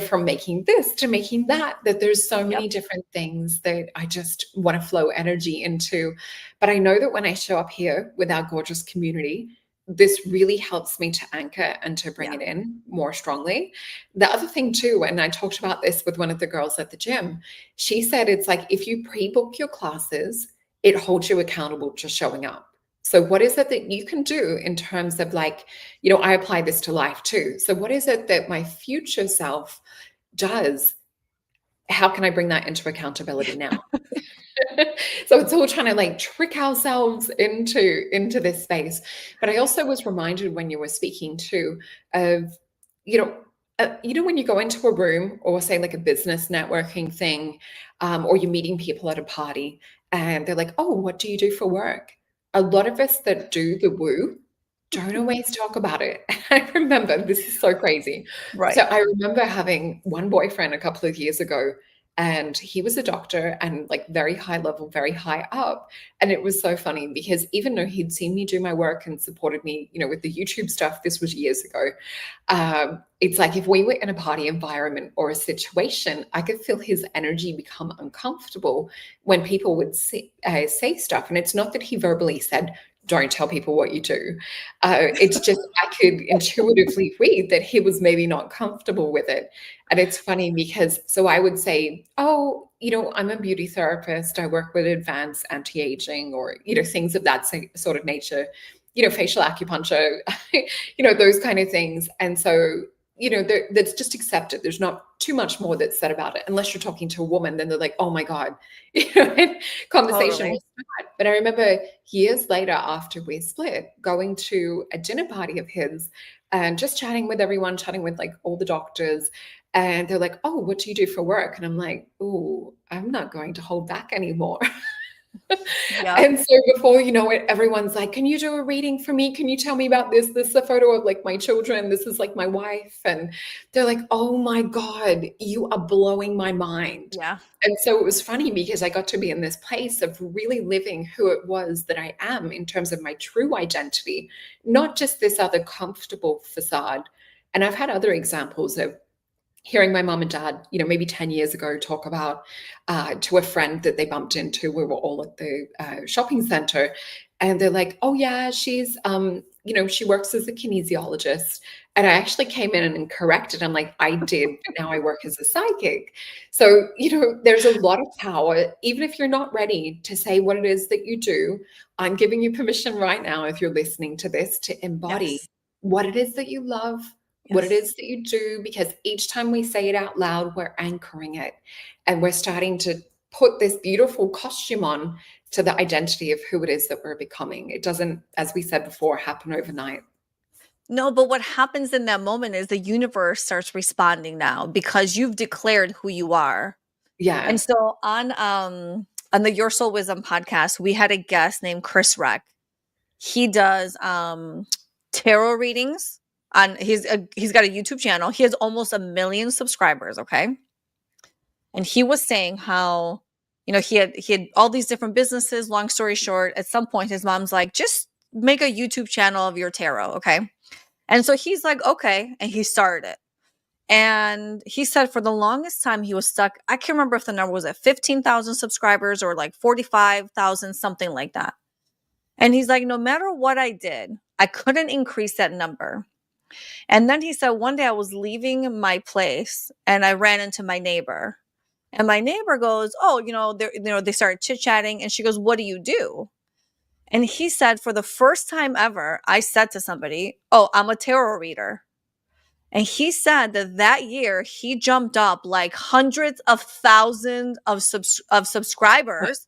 from making this to making that there's so Yep. many different things that I just want to flow energy into. But I know that when I show up here with our gorgeous community, this really helps me to anchor and to bring Yeah. it in more strongly. The other thing too, and I talked about this with one of the girls at the gym, she said it's like if you pre-book your classes, it holds you accountable to showing up. So what is it that you can do in terms of like, I apply this to life too. So what is it that my future self does? How can I bring that into accountability now? So it's all trying to like trick ourselves into this space. But I also was reminded when you were speaking too of, you know, when you go into a room or say like a business networking thing, or you're meeting people at a party and they're like, "Oh, what do you do for work?" A lot of us that do the woo don't always talk about it. I remember this is so crazy. So Right. I remember having one boyfriend a couple of years ago, and he was a doctor and like very high level, very high up. And it was so funny because even though he'd seen me do my work and supported me, with the YouTube stuff, this was years ago. It's like if we were in a party environment or a situation, I could feel his energy become uncomfortable when people would say stuff. And it's not that he verbally said, don't tell people what you do. It's just I could intuitively read that he was maybe not comfortable with it. And it's funny because so I would say, oh, I'm a beauty therapist. I work with advanced anti-aging or, things of that sort of nature, facial acupuncture, those kind of things. And so, that's just accepted. There's not too much more that's said about it. Unless you're talking to a woman, then they're like, oh my God, and conversation Totally. will start. But I remember years later after we split, going to a dinner party of his and just chatting with everyone, chatting with like all the doctors. And they're like, oh, what do you do for work? And I'm like, oh, I'm not going to hold back anymore. Yep. And so before you know it, everyone's like, can you do a reading for me? Can you tell me about this? This is a photo of like my children. This is like my wife. And they're like, oh my God, you are blowing my mind. Yeah. And so it was funny because I got to be in this place of really living who it was that I am in terms of my true identity, not just this other comfortable facade. And I've had other examples of hearing my mom and dad, maybe 10 years ago, talk about to a friend that they bumped into. We were all at the shopping center. And they're like, oh, yeah, she's, she works as a kinesiologist. And I actually came in and corrected. I'm like, I did, but now I work as a psychic. So, there's a lot of power, even if you're not ready to say what it is that you do. I'm giving you permission right now, if you're listening to this, to embody Yes. what it is that you love, what it Yes. is that you do, because each time we say it out loud, we're anchoring it and we're starting to put this beautiful costume on to the identity of who it is that we're becoming. It doesn't, as we said before, happen overnight. No, but what happens in that moment is the universe starts responding now because you've declared who you are. And Yeah. so on the Your Soul Wisdom podcast, we had a guest named Chris Reck. He does tarot readings on he's got a YouTube channel. He has almost 1 million subscribers, okay? And he was saying how he had all these different businesses. Long story short, at some point his mom's like, just make a YouTube channel of your tarot, okay? And so he's like, okay, and he started it. And he said for the longest time he was stuck. I can't remember if the number was at 15,000 subscribers or like 45,000, something like that. And he's like, no matter what I did, I couldn't increase that number. And then he said, one day I was leaving my place and I ran into my neighbor. And my neighbor goes, oh, they started chit chatting. And she goes, what do you do? And he said, for the first time ever, I said to somebody, oh, I'm a tarot reader. And he said that year he jumped up like hundreds of thousands of subscribers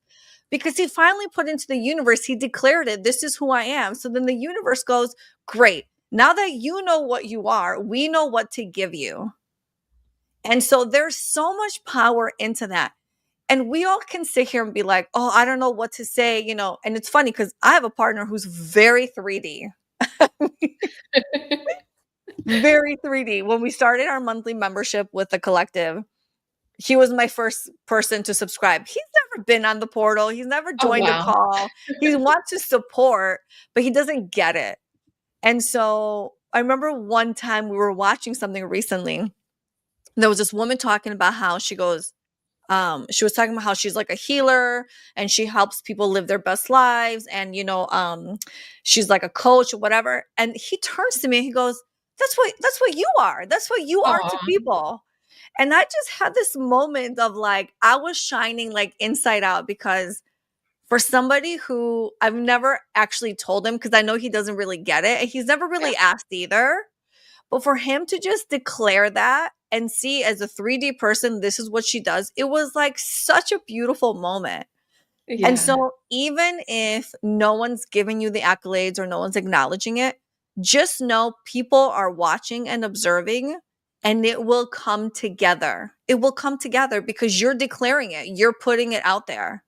because he finally put into the universe, he declared it, this is who I am. So then the universe goes, great. Now that you know what you are, we know what to give you. And so there's so much power into that. And we all can sit here and be like, oh, I don't know what to say, And it's funny because I have a partner who's very 3D. Very 3D. When we started our monthly membership with the collective, he was my first person to subscribe. He's never been on the portal. He's never Oh, joined a wow. call. He wants to support, but he doesn't get it. And so I remember one time we were watching something recently. There was this woman talking about how she goes, she was talking about how she's like a healer and she helps people live their best lives. And, she's like a coach or whatever. And he turns to me and he goes, that's what you are. That's what you are to Aw. people. And I just had this moment of like, I was shining like inside out because for somebody who I've never actually told him, because I know he doesn't really get it. And he's never Yeah. really asked either. But for him to just declare that and see as a 3D person, this is what she does, it was like such a beautiful moment. And Yeah. so even if no one's giving you the accolades or no one's acknowledging it, just know people are watching and observing and it will come together. It will come together because you're declaring it. You're putting it out there.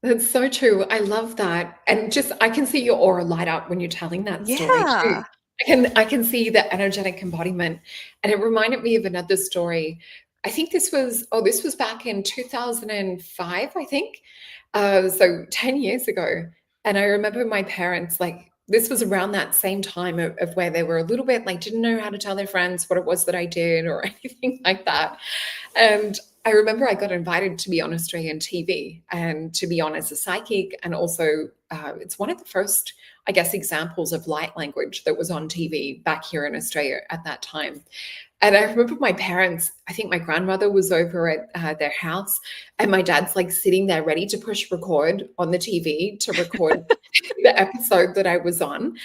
That's so true. I love that. And just I can see your aura light up when you're telling that story too. Yeah. I can see the energetic embodiment. And it reminded me of another story. I think this was back in 2005, I think. So 10 years ago. And I remember my parents, like, this was around that same time of where they were a little bit like, didn't know how to tell their friends what it was that I did or anything like that. And I remember I got invited to be on Australian TV and to be on as a psychic. And also, it's one of the first, I guess, examples of light language that was on TV back here in Australia at that time. And I remember my parents, I think my grandmother was over at their house, and my dad's like sitting there ready to push record on the TV to record the episode that I was on.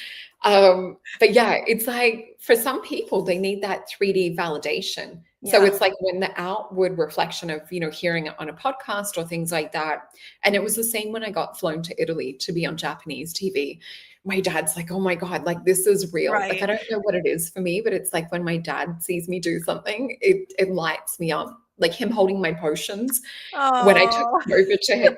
But yeah, it's like for some people, they need that 3D validation. So Yeah. it's like when the outward reflection of, hearing it on a podcast or things like that. And it was the same when I got flown to Italy to be on Japanese TV. My dad's like, oh my God, like this is real. Like, I Right. don't know what it is for me, but it's like when my dad sees me do something, it lights me up. Like him holding my potions when I took Oh, it over to him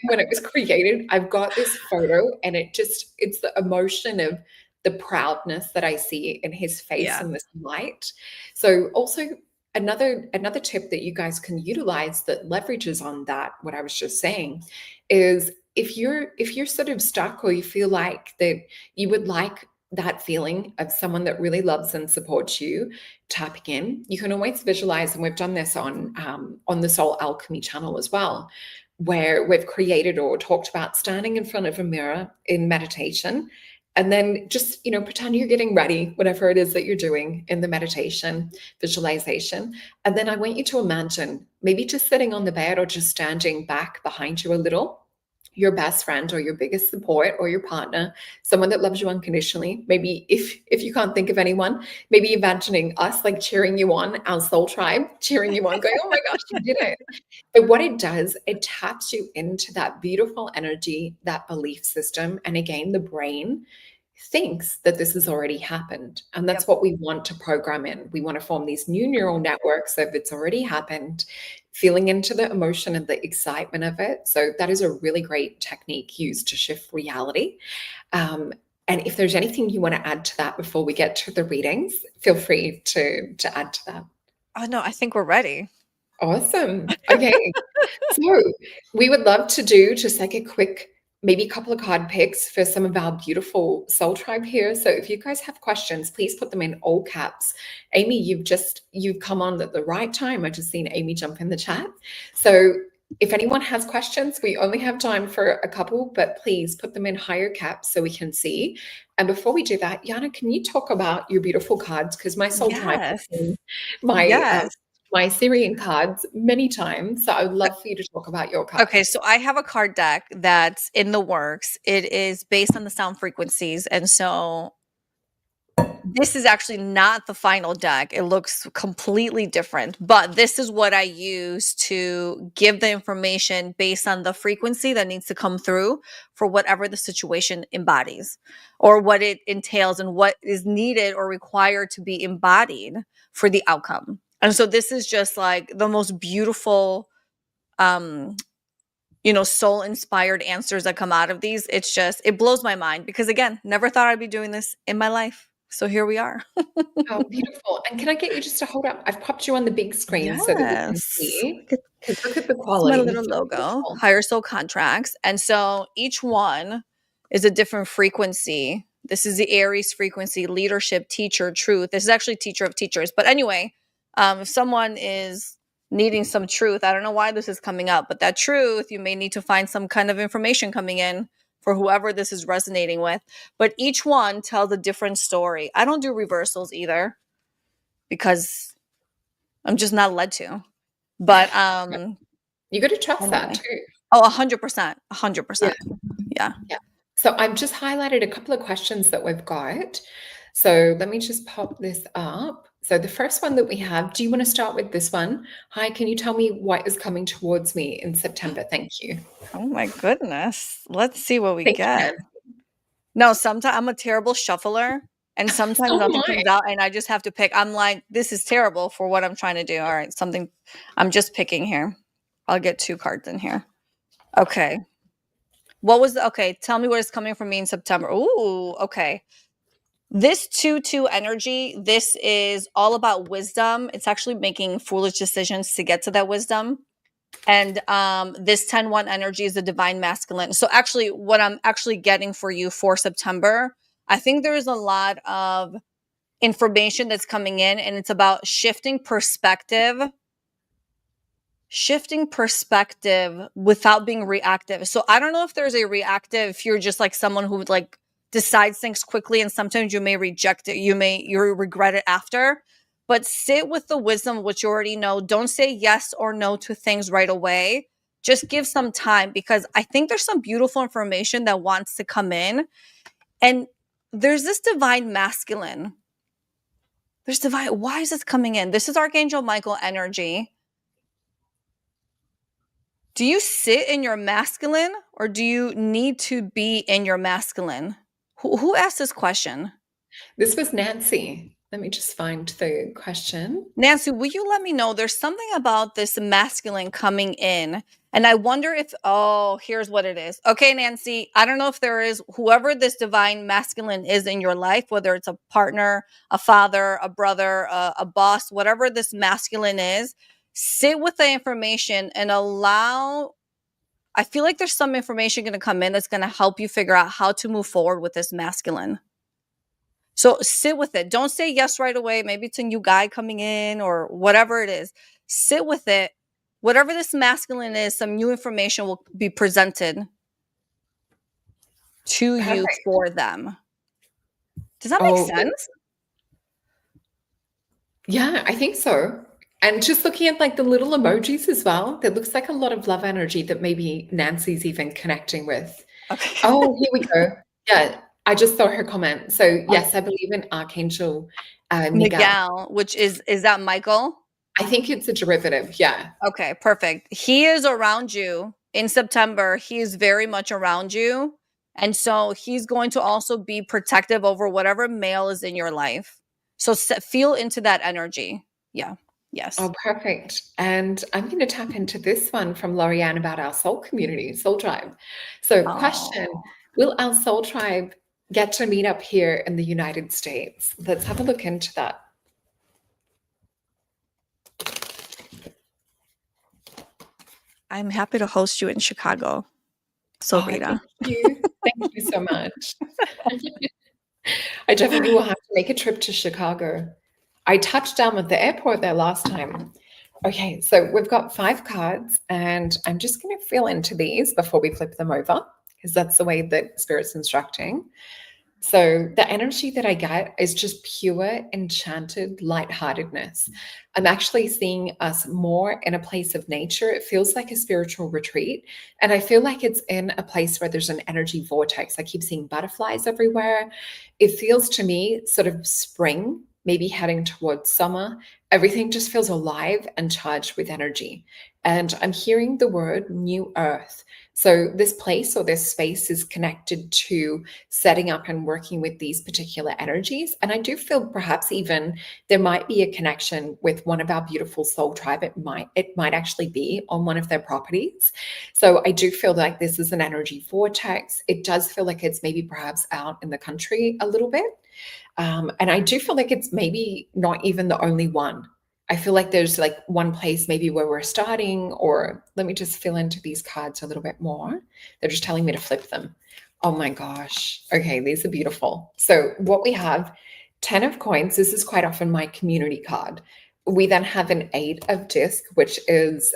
when it was created. I've got this photo, and it's the emotion of the proudness that I see in his face yeah. in this light. So also another tip that you guys can utilize that leverages on that, what I was just saying, is if you're sort of stuck or you feel like that you would like that feeling of someone that really loves and supports you tapping in, you can always visualize, and we've done this on the Soul Alchemy channel as well, where we've created or talked about standing in front of a mirror in meditation, and then just pretend you're getting ready, whatever it is that you're doing in the meditation visualization. And then I want you to imagine maybe just sitting on the bed or just standing back behind you a little, your best friend or your biggest support or your partner, someone that loves you unconditionally. Maybe if you can't think of anyone, maybe imagining us like cheering you on, our soul tribe cheering you on, going, oh my gosh, you did it. But what it does, it taps you into that beautiful energy, that belief system. And again, the brain thinks that this has already happened. And Yep. that's what we want to program in. We want to form these new neural networks of it's already happened, feeling into the emotion and the excitement of it. So that is a really great technique used to shift reality. And if there's anything you want to add to that before we get to the readings, feel free to add to that. Oh no, I think we're ready. Awesome. Okay. So we would love to do just like a quick, maybe a couple of card picks for some of our beautiful soul tribe here. So if you guys have questions, please put them in all caps. Amy, you've come on at the right time. I just seen Amy jump in the chat. So if anyone has questions, we only have time for a couple, but please put them in higher caps so we can see. And before we do that, Yiannah, can you talk about your beautiful cards? Because my soul tribe has Yes. seen my Yes. my Syrian cards many times. So I would love for you to talk about your Okay, cards. so I have a card deck that's in the works. It is based on the sound frequencies. And so this is actually not the final deck. It looks completely different, but this is what I use to give the information based on the frequency that needs to come through for whatever the situation embodies or what it entails and what is needed or required to be embodied for the outcome. And so this is just like the most beautiful um soul inspired answers that come out of these. It blows my mind because again, never thought I'd be doing this in my life. So here we are. Oh, beautiful. And can I get you just to hold up? I've popped you on the big screen so that we can Yes. see. Because look at the It's my quality. little So logo, beautiful. Higher Soul Contracts. And so each one is a different frequency. This is the Aries frequency, leadership, teacher, truth. This is actually teacher of teachers. But anyway, if someone is needing some truth, I don't know why this is coming up, but that truth, you may need to find some kind of information coming in for whoever this is resonating with. But each one tells a different story. I don't do reversals either because I'm just not led to. But You got to trust that anyway. too. Oh, 100%, Yeah. 100%. Yeah. Yeah. So I've just highlighted a couple of questions that we've got. So let me just pop this up. So the first one that we have, do you want to start with this one? Hi, can you tell me what is coming towards me in September? Thank you. Oh my goodness. Let's see what we Thank you, get. Nan. No, sometimes I'm a terrible shuffler and sometimes So am nothing I. comes out and I just have to pick. I'm like, this is terrible for what I'm trying to do. All right, something I'm just picking here. I'll get 2 cards in here. Okay. Okay, tell me what is coming for me in September. Ooh, okay. This 2-2 energy, this is all about wisdom. It's actually making foolish decisions to get to that wisdom. And this 10-1 energy is the divine masculine. So actually, what I'm actually getting for you for September, I think there's a lot of information that's coming in, and it's about shifting perspective without being reactive. So I don't know if there's a reactive, if you're just like someone who like decides things quickly, and sometimes you may reject it, you regret it after. But sit with the wisdom of what you already know. Don't say yes or no to things right away. Just give some time, because I think there's some beautiful information that wants to come in. And there's this divine masculine. Why is this coming in? This is Archangel Michael energy. Do you sit in your masculine, or do you need to be in your masculine? Who asked this question? This was Nancy. Let me just find the question. Nancy, will you let me know? There's something about this masculine coming in. And I wonder if, oh, here's what it is. Okay, Nancy, I don't know if there is, whoever this divine masculine is in your life, whether it's a partner, a father, a brother, a boss, whatever this masculine is, sit with the information and allow. I feel like there's some information going to come in that's going to help you figure out how to move forward with this masculine. So sit with it. Don't say yes right away. Maybe it's a new guy coming in or whatever it is. Sit with it. Whatever this masculine is, some new information will be presented to you Perfect. for them. Does that make sense? Yeah, I think so. And just looking at like the little emojis as well, there looks like a lot of love energy that maybe Nancy's even connecting with. Okay. Oh, here we go. Yeah, I just saw her comment. So yes, I believe in Archangel Miguel. Miguel, which is that Michael? I think it's a derivative. Yeah. Okay, perfect. He is around you in September. He is very much around you. And so he's going to also be protective over whatever male is in your life. So feel into that energy. Yeah. Yes. Oh, perfect. And I'm going to tap into this one from Lorianne about our soul community, Soul Tribe. So, question, will our soul tribe get to meet up here in the United States? Let's have a look into that. I'm happy to host you in Chicago, Solreta. Thank you. Thank you so much. I definitely will have to make a trip to Chicago. I touched down at the airport there last time. Okay, so we've got 5 cards, and I'm just going to fill into these before we flip them over, because that's the way that Spirit's instructing. So the energy that I get is just pure, enchanted lightheartedness. I'm actually seeing us more in a place of nature. It feels like a spiritual retreat. And I feel like it's in a place where there's an energy vortex. I keep seeing butterflies everywhere. It feels to me sort of spring, maybe heading towards summer. Everything just feels alive and charged with energy. And I'm hearing the word new earth. So this place or this space is connected to setting up and working with these particular energies. And I do feel perhaps even there might be a connection with one of our beautiful soul tribe. It might actually be on one of their properties. So I do feel like this is an energy vortex. It does feel like it's maybe perhaps out in the country a little bit. And I do feel like it's maybe not even the only one. I feel like there's like one place maybe where we're starting, or let me just fill into these cards a little bit more. They're just telling me to flip them. Oh my gosh. Okay, these are beautiful. So what we have, 10 of coins. This is quite often my community card. We then have an 8 of disc, which is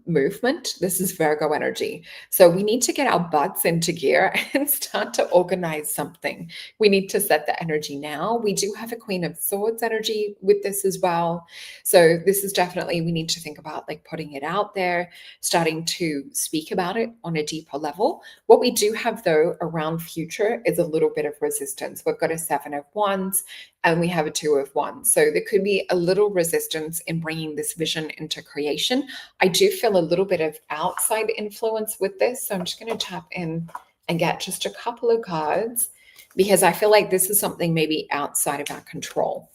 movement. This is Virgo energy. So we need to get our butts into gear and start to organize something. We need to set the energy now. We do have a Queen of Swords energy with this as well. So this is definitely, we need to think about like putting it out there, starting to speak about it on a deeper level. What we do have though around future is a little bit of resistance. We've got a 7 of Wands and we have a 2 of Wands. So there could be a little resistance in bringing this vision into creation. I do feel a little bit of outside influence with this. So I'm just going to tap in and get just a couple of cards because I feel like this is something maybe outside of our control.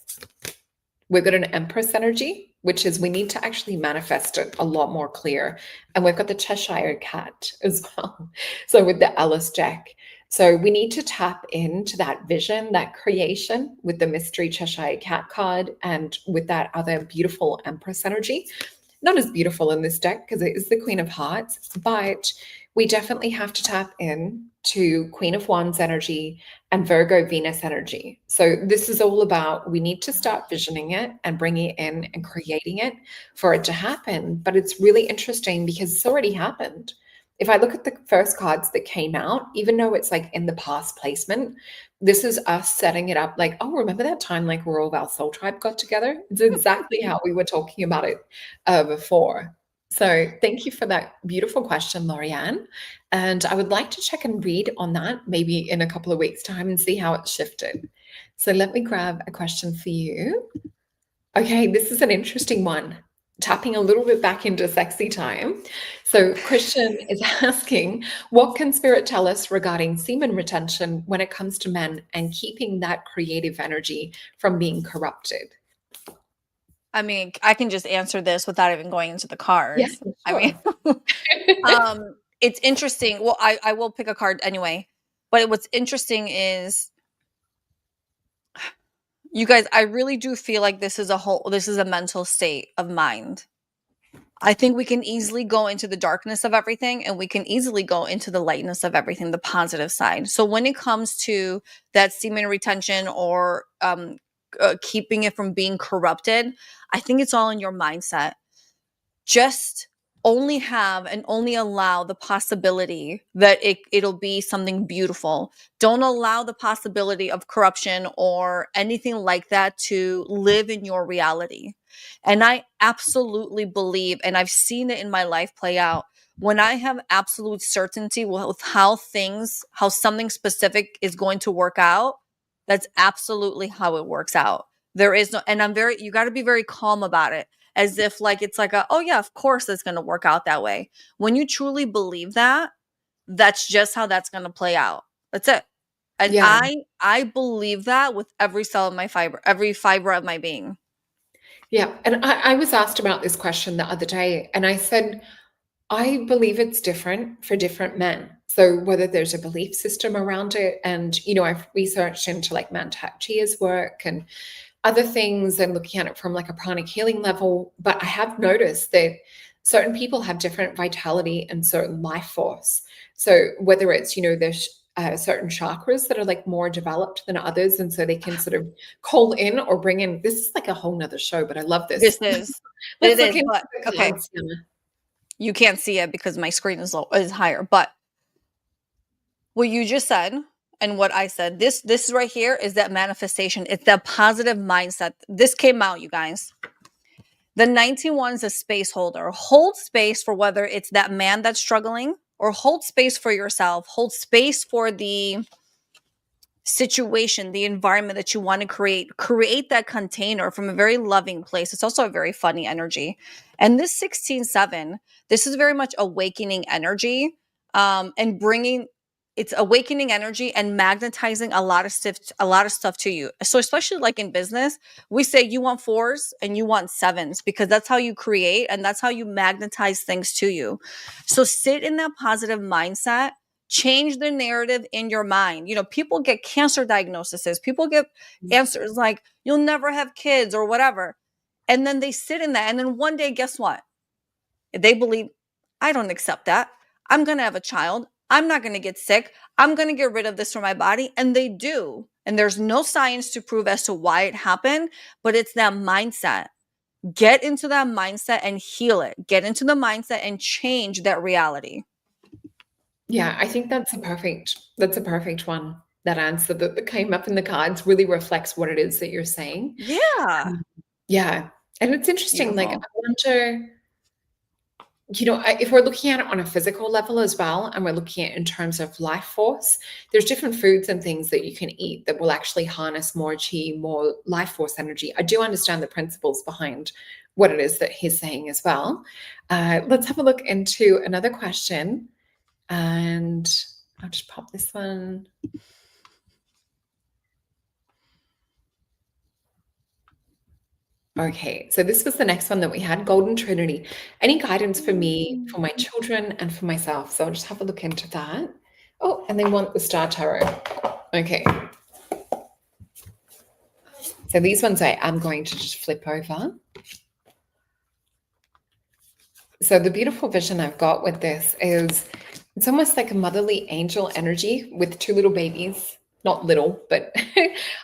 We've got an Empress energy, which is we need to actually manifest it a lot more clear. And we've got the Cheshire Cat as well. So with the Alice deck, So we need to tap into that vision, that creation with the mystery Cheshire Cat card and with that other beautiful Empress energy. Not as beautiful in this deck because it is the Queen of Hearts, but we definitely have to tap in to Queen of Wands energy and Virgo Venus energy. So this is all about we need to start visioning it and bringing it in and creating it for it to happen. But it's really interesting because it's already happened. If I look at the first cards that came out, even though it's like in the past placement, this is us setting it up like, oh, remember that time like where all of our soul tribe got together? It's exactly how we were talking about it before. So thank you for that beautiful question, Lorianne. And I would like to check and read on that maybe in a couple of weeks' time and see how it's shifted. So let me grab a question for you. Okay, this is an interesting one. Tapping a little bit back into sexy time. So Christian is asking, what can spirit tell us regarding semen retention when it comes to men and keeping that creative energy from being corrupted? I mean, I can just answer this without even going into the Yeah, cards. I mean, sure. it's interesting. Well, I will pick a card anyway. But what's interesting is, you guys, I really do feel like this is a mental state of mind. I think we can easily go into the darkness of everything and we can easily go into the lightness of everything, the positive side. So when it comes to that semen retention or keeping it from being corrupted, I think it's all in your mindset. Just only have and only allow the possibility that it'll be something beautiful. Don't allow the possibility of corruption or anything like that to live in your reality. And I absolutely believe, and I've seen it in my life play out, when I have absolute certainty with how something specific is going to work out, that's absolutely how it works out. There is no, and you got to be very calm about it, as if like it's like oh yeah, of course it's going to work out that way. When you truly believe that, that's just how that's going to play out. That's it. And Yeah. I believe that with every cell of my fiber, every fiber of my being. Yeah. And I was asked about this question the other day, and I said, I believe it's different for different men. So whether there's a belief system around it, and I've researched into like Mantak Chia's work and other things and looking at it from like a pranic healing level, but I have noticed that certain people have different vitality and certain life force. So whether it's there's certain chakras that are like more developed than others, and so they can sort of call in or bring in. This is like a whole nother show, but I love This this. is Let's it look is, into but the okay, cards. Yiannah. you can't see it because my screen is higher. But what you just said and what I said, this right here is that manifestation. It's that positive mindset. This came out, you guys. The 91 is a space holder. Hold space for whether it's that man that's struggling, or hold space for yourself. Hold space for the situation, the environment that you want to create. Create that container from a very loving place. It's also a very funny energy. And this 16-7, this is very much awakening energy, and bringing it's awakening energy and magnetizing a lot of stuff to you. So especially like in business, we say you want fours and you want sevens, because that's how you create and that's how you magnetize things to you. So sit in that positive mindset. Change the narrative in your mind. People get cancer diagnoses, people get answers like you'll never have kids or whatever, and then they sit in that, and then one day, guess what? They believe, I don't accept that. I'm going to have a child. I'm not going to get sick. I'm going to get rid of this from my body. And they do. And there's no science to prove as to why it happened, but it's that mindset. Get into that mindset and heal it. Get into the mindset and change that reality. Yeah, I think that's a perfect one. That answer that came up in the cards really reflects what it is that you're saying. Yeah. Um, yeah. And it's interesting, like I Beautiful. wonder, if we're looking at it on a physical level as well, and we're looking at it in terms of life force, there's different foods and things that you can eat that will actually harness more chi, more life force energy. I do understand the principles behind what it is that he's saying as well. Let's have a look into another question. And I'll just pop this one. Okay, so this was the next one that we had, Golden Trinity. Any guidance for me, for my children, and for myself? So I'll just have a look into that. Oh, and they want the Star Tarot. Okay. So these ones I'm going to just flip over. So the beautiful vision I've got with this is it's almost like a motherly angel energy with two little babies. Not little, but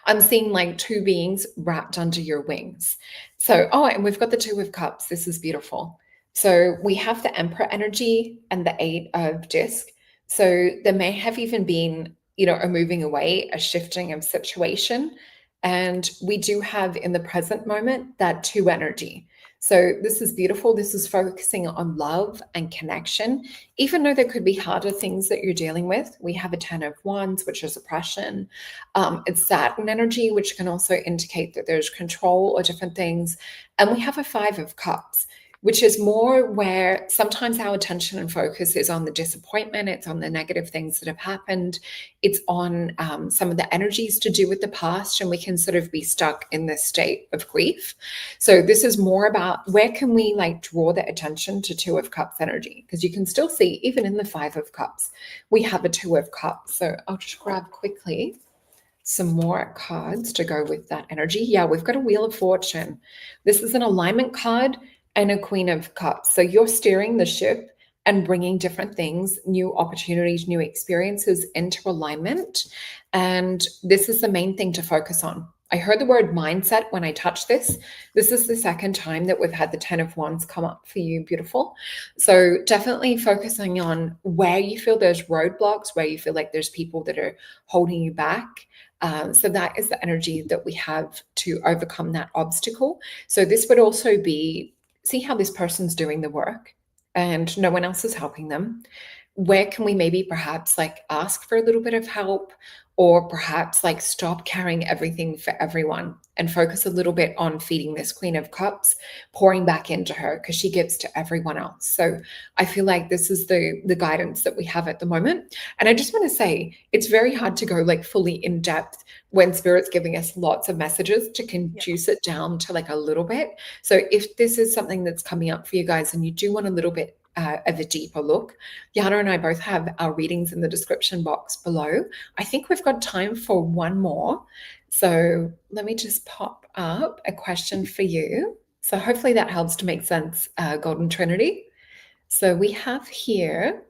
I'm seeing like two beings wrapped under your wings. So, oh, and we've got the Two of Cups. This is beautiful. So we have the Emperor energy and the Eight of Disc. So there may have even been, a moving away, a shifting of situation. And we do have in the present moment that two energy. So this is beautiful. This is focusing on love and connection. Even though there could be harder things that you're dealing with, we have a 10 of Wands, which is oppression. It's Saturn energy, which can also indicate that there's control or different things. And we have a 5 of Cups, which is more where sometimes our attention and focus is on the disappointment, it's on the negative things that have happened, it's on some of the energies to do with the past, and we can sort of be stuck in this state of grief. So this is more about where can we like draw the attention to Two of Cups energy, because you can still see even in the 5 of Cups, we have a Two of Cups. So I'll just grab quickly some more cards to go with that energy. Yeah, we've got a Wheel of Fortune. This is an alignment card and a Queen of Cups. So you're steering the ship and bringing different things, new opportunities, new experiences into alignment. And this is the main thing to focus on. I heard the word mindset when I touched this. This is the second time that we've had the 10 of Wands come up for you. Beautiful. So definitely focusing on where you feel there's roadblocks, where you feel like there's people that are holding you back. So that is the energy that we have to overcome that obstacle. So this would also be, see how this person's doing the work and no one else is helping them. Where can we maybe perhaps like ask for a little bit of help, or perhaps like stop carrying everything for everyone and focus a little bit on feeding this Queen of Cups, pouring back into her because she gives to everyone else. So I feel like this is the guidance that we have at the moment. And I just want to say it's very hard to go like fully in depth when Spirit's giving us lots of messages to conduce it down to like a little bit. So if this is something that's coming up for you guys and you do want a little bit of a deeper look, Yiannah and I both have our readings in the description box below. I think we've got time for one more. So let me just pop up a question for you. So hopefully that helps to make sense, Golden Trinity. So we have here,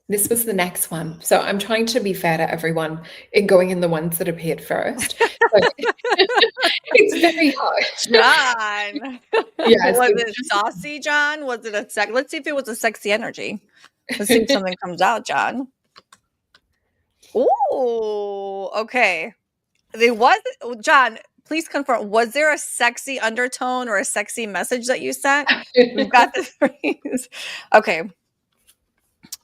this was the next one. So I'm trying to be fair to everyone in going in the ones that appeared first. It's very hard. John. Yeah, Was so it saucy, John? Was it a sex? Let's see if it was a sexy energy. Let's see if something comes out, John. Ooh, okay. There was, John, please confirm, was there a sexy undertone or a sexy message that you sent? We've got the phrase. Okay.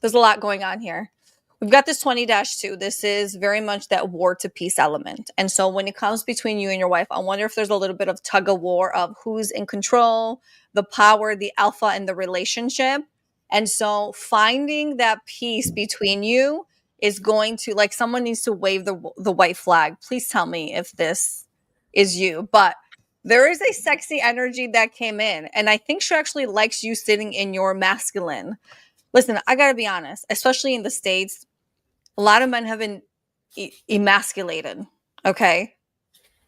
There's a lot going on here. We've got this 20-2. This is very much that war to peace element. And so when it comes between you and your wife, I wonder if there's a little bit of tug of war of who's in control, the power, the alpha in the relationship. And so finding that peace between you is going to, like, someone needs to wave the white flag. Please tell me if this is you. But there is a sexy energy that came in. And I think she actually likes you sitting in your masculine. Listen, I got to be honest, especially in the States, a lot of men have been emasculated. Okay.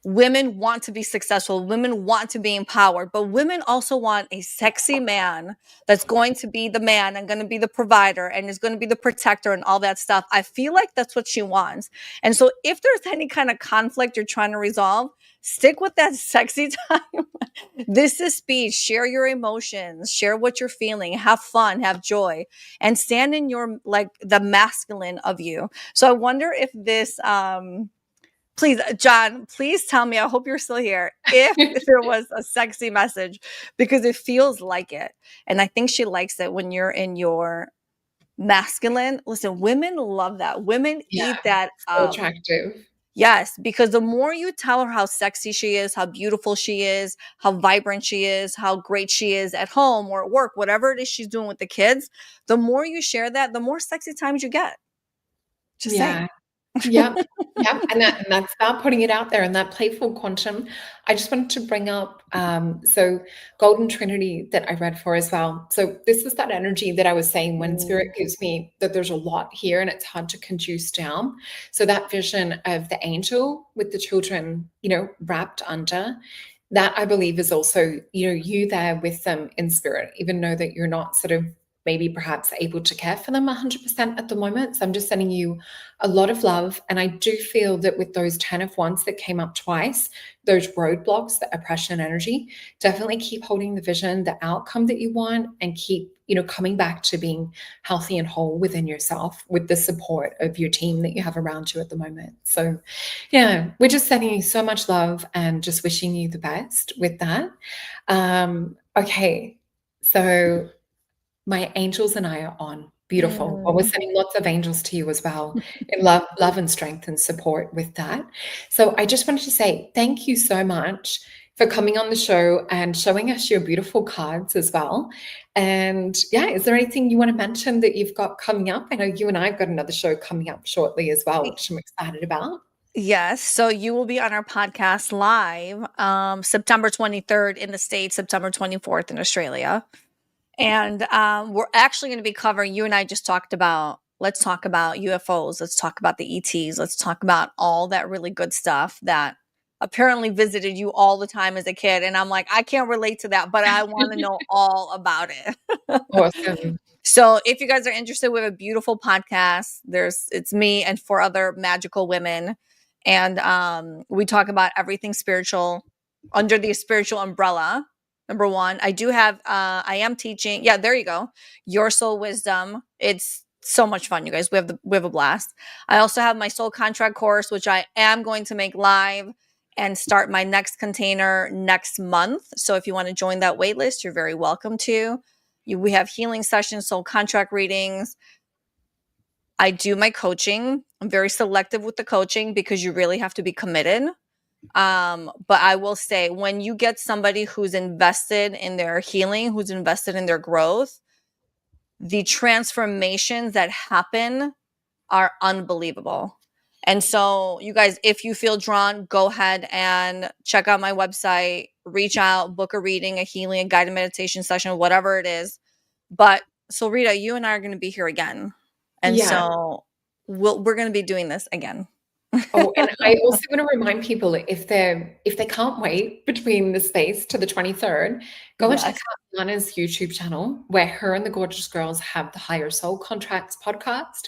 Women want to be successful. Women want to be empowered, but women also want a sexy man that's going to be the man and going to be the provider and is going to be the protector and all that stuff. I feel like that's what she wants. And so if there's any kind of conflict you're trying to resolve, stick with that sexy time. This is speed. Share your emotions, share what you're feeling, have fun, have joy, and stand in your, like, the masculine of you. So I wonder if this, please, John, please tell me, I hope you're still here, if there was a sexy message, because it feels like it. And I think she likes it when you're in your masculine. Listen, women love that. Women eat that so up. attractive. Yes, because the more you tell her how sexy she is, how beautiful she is, how vibrant she is, how great she is at home or at work, whatever it is she's doing with the kids, the more you share that, the more sexy times you get. Just saying. Yep. Yep. And that's about putting it out there and that playful quantum. I just wanted to bring up so Golden Trinity that I read for as well. So this is that energy that I was saying when spirit Mm. gives me that there's a lot here and it's hard to conduce down. So that vision of the angel with the children, wrapped under, that I believe is also, you there with them in spirit, even though that you're not sort of maybe perhaps able to care for them 100% at the moment. So I'm just sending you a lot of love. And I do feel that with those 10 of wands that came up twice, those roadblocks, the oppression energy, definitely keep holding the vision, the outcome that you want, and keep, coming back to being healthy and whole within yourself with the support of your team that you have around you at the moment. So yeah, we're just sending you so much love and just wishing you the best with that. Okay. So my angels and I are on. Beautiful. Well, we're Mm. sending lots of angels to you as well in love and strength and support with that. So I just wanted to say thank you so much for coming on the show and showing us your beautiful cards as well. And yeah, is there anything you want to mention that you've got coming up? I know you and I have got another show coming up shortly as well, which I'm excited about. Yes, so you will be on our podcast live, September 23rd in the States, September 24th in Australia. And we're actually going to be covering, you and I just talked about, let's talk about UFOs, let's talk about the ETs, let's talk about all that really good stuff that apparently visited you all the time as a kid. And I'm like, I can't relate to that, but I want to know all about it. Awesome. So if you guys are interested, we have a beautiful podcast. It's me and four other magical women. And we talk about everything spiritual under the spiritual umbrella. Number one, I am teaching. Yeah, there you go. Your soul wisdom. It's so much fun, you guys. We have a blast. I also have my soul contract course, which I am going to make live and start my next container next month. So if you want to join that wait list, you're very welcome to. We have healing sessions, soul contract readings. I do my coaching. I'm very selective with the coaching because you really have to be committed. But I will say, when you get somebody who's invested in their healing, who's invested in their growth, the transformations that happen are unbelievable. And so, you guys, if you feel drawn, go ahead and check out my website, reach out, book a reading, a healing, a guided meditation session, whatever it is. But so, Rita, you and I are going to be here again. And Yeah. so we're going to be doing this again. Oh, and I also want to remind people if they can't wait between the space to the 23rd, go and check Yes. out Yiannah's YouTube channel where her and the Gorgeous Girls have the Higher Soul Contracts podcast,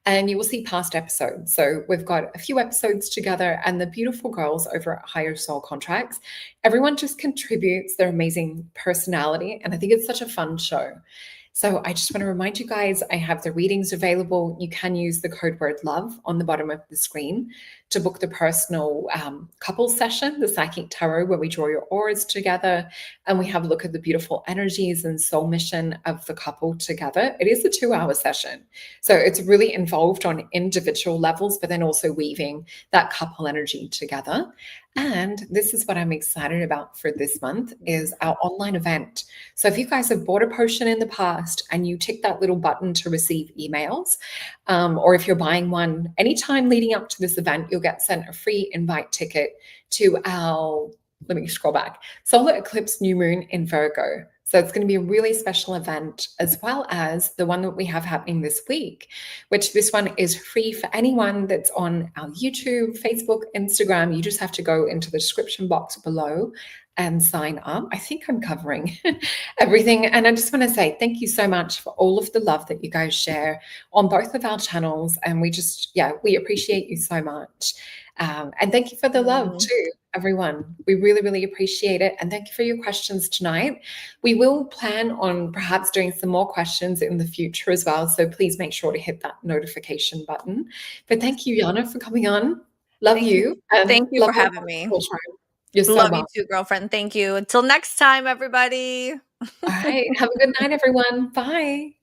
and you will see past episodes. So we've got a few episodes together, and the beautiful girls over at Higher Soul Contracts, everyone just contributes their amazing personality, and I think it's such a fun show. So I just want to remind you guys, I have the readings available. You can use the code word love on the bottom of the screen to book the personal couples session, the psychic tarot, where we draw your auras together and we have a look at the beautiful energies and soul mission of the couple together. It is a 2-hour session. So it's really involved on individual levels, but then also weaving that couple energy together. And this is what I'm excited about for this month is our online event. So if you guys have bought a potion in the past and you tick that little button to receive emails, or if you're buying one anytime leading up to this event, you'll get sent a free invite ticket to our, let me scroll back, solar eclipse new moon in Virgo. So it's going to be a really special event, as well as the one that we have happening this week, which this one is free for anyone that's on our YouTube, Facebook, Instagram. You just have to go into the description box below and sign up. I think I'm covering everything. And I just want to say thank you so much for all of the love that you guys share on both of our channels. And we appreciate you so much. And thank you for the love too, everyone. We really, really appreciate it. And thank you for your questions tonight. We will plan on perhaps doing some more questions in the future as well. So please make sure to hit that notification button. But thank you, Yiannah, for coming on. Love you. And Thank you love for your having me. culture. You're so Love you welcome. too, girlfriend. Thank you. Until next time, everybody. All right. Have a good night, everyone. Bye.